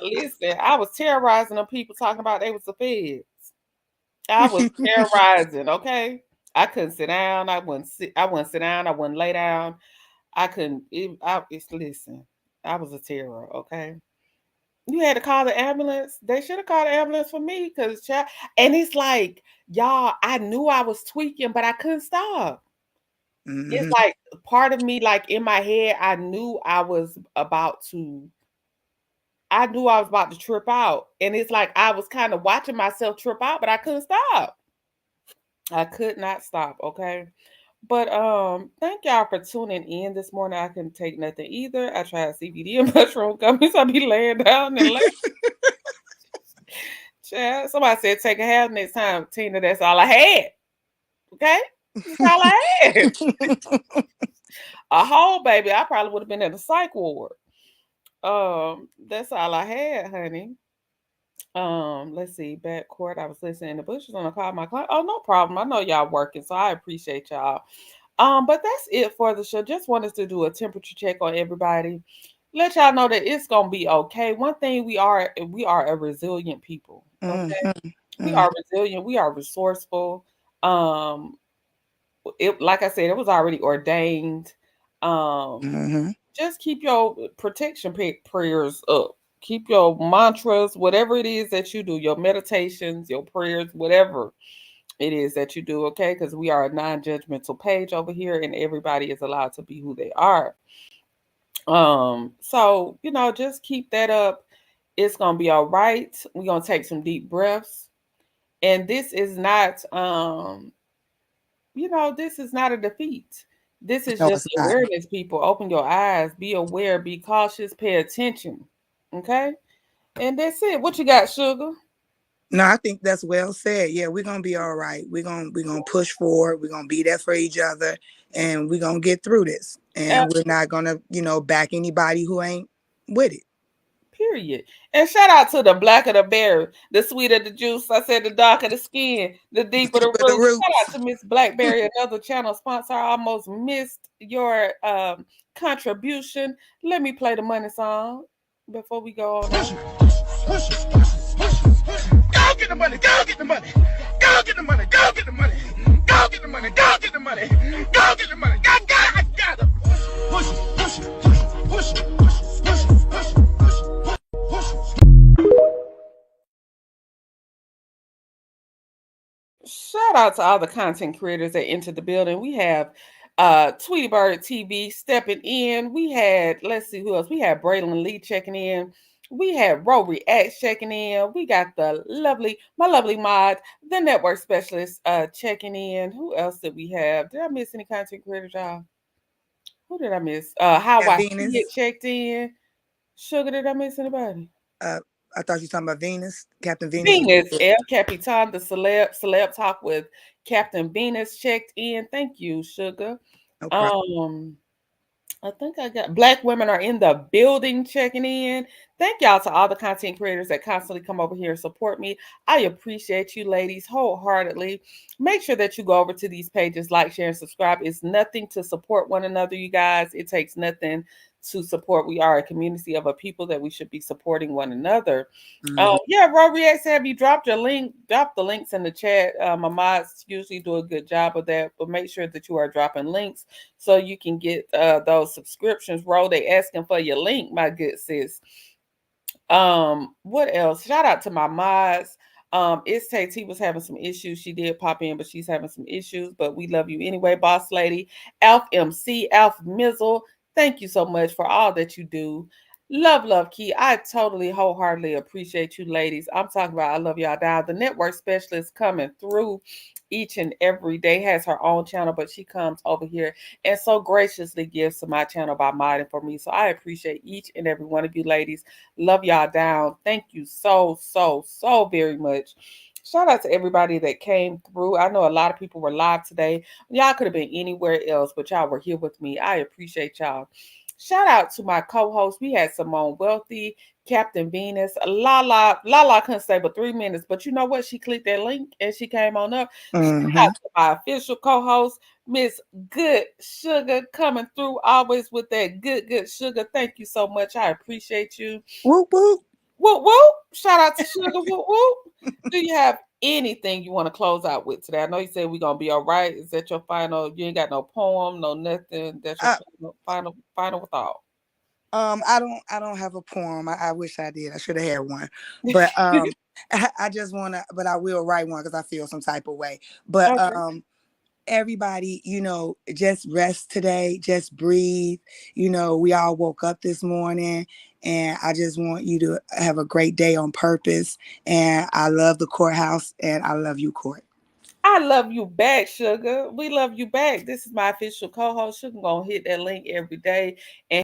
B: Listen, I was terrorizing them people talking about they was the feds. I was terrorizing, okay? I couldn't sit down. I wouldn't sit down. I wouldn't lay down. I couldn't listen. I was a terror, okay? You had to call the ambulance. They should have called the ambulance for me because and it's like, y'all, I knew I was tweaking, but I couldn't stop. It's
C: Mhm.
B: like part of me, like in my head, I knew I was about to trip out. And it's like I was kind of watching myself trip out, but I couldn't stop. I could not stop, okay? But thank y'all for tuning in this morning. I couldn't take nothing either. I tried CBD and mushroom gummies. I be laying down and laying. Child, somebody said take a half next time, Tina. That's all I had. Okay? That's all I had. A whole baby. I probably would have been in the psych ward. That's all I had, honey. Let's see. Back court. I was listening in the bushes on a call my client. Oh, no problem. I know y'all working, so I appreciate y'all. But that's it for the show. Just wanted to do a temperature check on everybody. Let y'all know that it's gonna be okay. One thing we are a resilient people. Okay.
C: Mhm.
B: We
C: Mhm.
B: are resilient, we are resourceful. Um, it like I said, it was already ordained. Um,
C: Mhm.
B: just keep your protection prayers up. Keep your mantras, whatever it is that you do, your meditations, your prayers, whatever it is that you do, okay? Because we are a non-judgmental page over here, and everybody is allowed to be who they are. So just keep that up. It's gonna be all right. We're gonna take some deep breaths. And this is not this is not a defeat. This is
C: No,
B: just
C: it's not.
B: awareness, people. Open your eyes, be aware, be cautious, pay attention. Okay? And that's it. What you got, Sugar?
C: No, I think that's well said. Yeah, we're gonna be all right. We're gonna push forward. We're gonna be there for each other, and we're gonna get through this.
B: Uh,
C: And we're not gonna, back anybody who ain't with it.
B: period. And shout out to the blacker the berry, the sweeter the juice. I said the darker the skin, the deeper the
C: But the
B: roots. Shout
C: roots.
B: out to Miss Blackberry, another channel sponsor. I almost missed your contribution. Let me play the money song before we go on.
G: Push it, push it, push it, push it, push it. Go get the money, go get the money. Go get the money, go get the money. Go get the money, go get the money. Go get the money. I got it. Push it, push it, push it, push it, push it, push it, push it, push it, push it.
B: Shout out to all the content creators that entered the building. We have Tweety Bird TV stepping in. We had, let's see who else. We had Braylon Lee checking in. We had Ro Reacts checking in. We got my lovely mod, the network specialist checking in. Who else did we have? Did I miss any content creators, y'all? Who did I miss? How
C: Yeah,
B: I
C: Venus.
B: See It checked in. Sugar, did I miss anybody?
C: I thought you were talking about Venus, Captain Venus.
B: Venus, El Capitan, the celeb talk with Captain Venus checked in. Thank you, Sugar.
C: No problem.
B: I think I got Black women are in the building checking in. Thank y'all to all the content creators that constantly come over here and support me. I appreciate you ladies wholeheartedly. Make sure that you go over to these pages, like, share, and subscribe. It's nothing to support one another, you guys. It takes nothing to support. We are a community of a people that we should be supporting one another. Yeah, Ro Reacts, have you dropped your link? Drop the links in the chat. My mods usually do a good job of that, but make sure that you are dropping links so you can get those subscriptions. Ro, they asking for your link, my good sis. What else? Shout out to my mods. It's Tay T was having some issues. She did pop in, but she's having some issues. But we love you anyway, boss lady. Alf MC, Alf Mizzle. Thank you so much for all that you do. Love, Key. I totally wholeheartedly appreciate you, ladies. I'm talking about I love y'all down. The network specialist coming through each and every day, has her own channel, but she comes over here and so graciously gives to my channel by modding for me. So I appreciate each and every one of you ladies. Love y'all down. Thank you so very much. Shout out to everybody that came through. I know a lot of people were live today. Y'all could have been anywhere else, but y'all were here with me. I appreciate y'all. Shout out to my co-host. We had Simone Wealthy, Captain Venus, Lala couldn't stay but 3 minutes, but you know what? She clicked that link and she came on up. Shout out to my official co-host, Miss Good Sugar, coming through always with that good sugar. Thank you so much. I appreciate you.
C: Whoop whoop.
B: Whoop whoop. Shout out to Sugar. Whoop whoop. Do you have anything you want to close out with today? I know you said we're gonna be all right. Is that your final? You ain't got no poem, no nothing. That's your final thought.
C: I don't have a poem. I wish I did. I should have had one. But I just wanna, but I will write one because I feel some type of way. But
B: Okay.
C: Everybody, just rest today, just breathe. We all woke up this morning, and I just want you to have a great day on purpose. And I love the courthouse, and I love you, Court.
B: I love you back, Sugar. We love you back. This is my official co-host. Sugar gonna hit that link every day and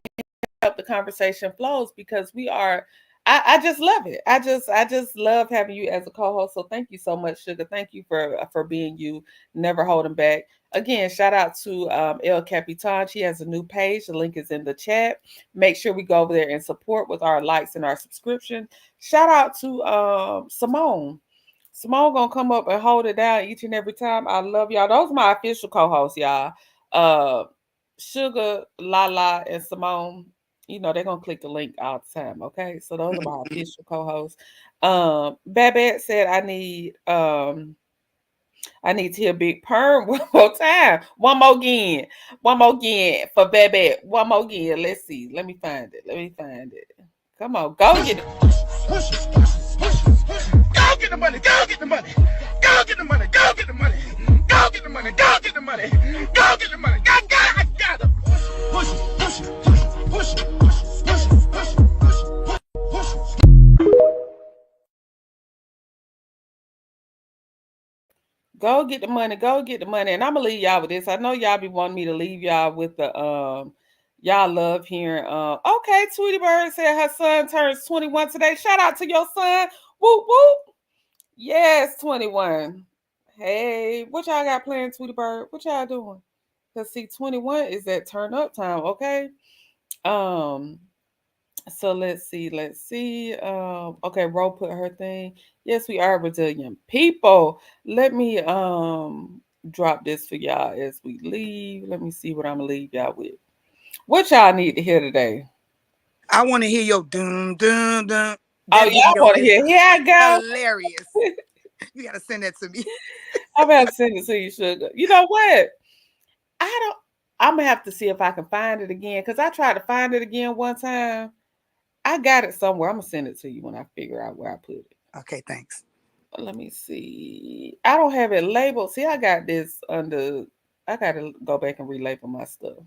B: help the conversation flows because we are. I just love it. I just love having you as a co-host. So thank you so much, Sugar. Thank you for being you, never holding back. Again, shout out to El Capitan. She has a new page. The link is in the chat. Make sure we go over there and support with our likes and our subscription. Shout out to Simone. Simone gonna come up and hold it down each and every time. I love y'all. Those are my official co-hosts, y'all. Sugar, Lala, and Simone. They're gonna click the link all the time. Okay, so those are my official co-hosts. Babette said I need to hear Big Perm one more time. One more again for Babette. One more again. Let's see. Let me find it. Come on, go get it.
G: Push it, push it, push it, push it. Go get the money, go get the money. Go get the money, go get the money. Go get the money, go get the money. Go get the money. I got it. Push it, push it, push it, push it.
B: Go get the money. Go get the money. And I'm gonna leave y'all with this. I know y'all be wanting me to leave y'all with the y'all love hearing okay, Tweety Bird said her son turns 21 today. Shout out to your son. Whoop whoop. Yes, 21. Hey, what y'all got planned, Tweety Bird? What y'all doing? Cause see, 21 is that turn up time, okay? Um, so let's see. Okay, Ro put her thing. Yes, we are Brazilian people. Let me drop this for y'all as we leave. Let me see what I'm gonna leave y'all with. What y'all need to hear today?
C: I want to hear your dun dun dun.
B: Oh,
C: That
B: y'all
C: video
B: want to
C: is
B: hear? Here I go.
C: hilarious. You gotta send that to me.
B: I'm about to send it to you, sugar. You know what? I don't. I'm gonna have to see if I can find it again because I tried to find it again one time. I got it somewhere. I'm gonna send it to you when I figure out where I put it.
C: Okay, thanks.
B: Let me see. I don't have it labeled. See, I got this under. I gotta go back and relabel my stuff.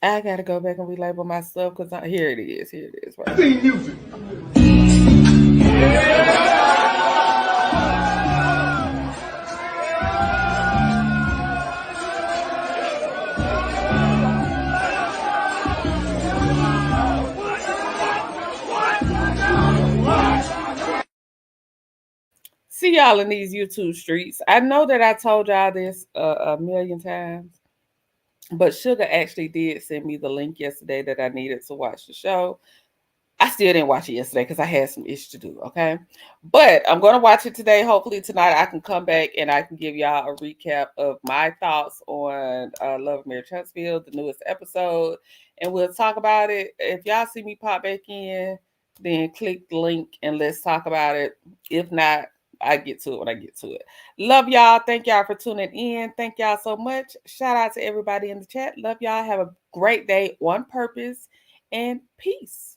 B: I gotta go back and relabel my stuff because here it is. Here it is. Right here.
G: Theme music.
B: See y'all in these YouTube streets. I know that I told y'all this a million times, but Sugar actually did send me the link yesterday that I needed to watch the show. I still didn't watch it yesterday because I had some ish to do. Okay. But I'm going to watch it today. Hopefully, tonight I can come back and I can give y'all a recap of my thoughts on Love of Mary Huntsville, the newest episode. And we'll talk about it. If y'all see me pop back in, then click the link and let's talk about it. If not, I get to it when I get to it. Love y'all. Thank y'all for tuning in. Thank y'all so much. Shout out to everybody in the chat. Love y'all. Have a great day on purpose and peace.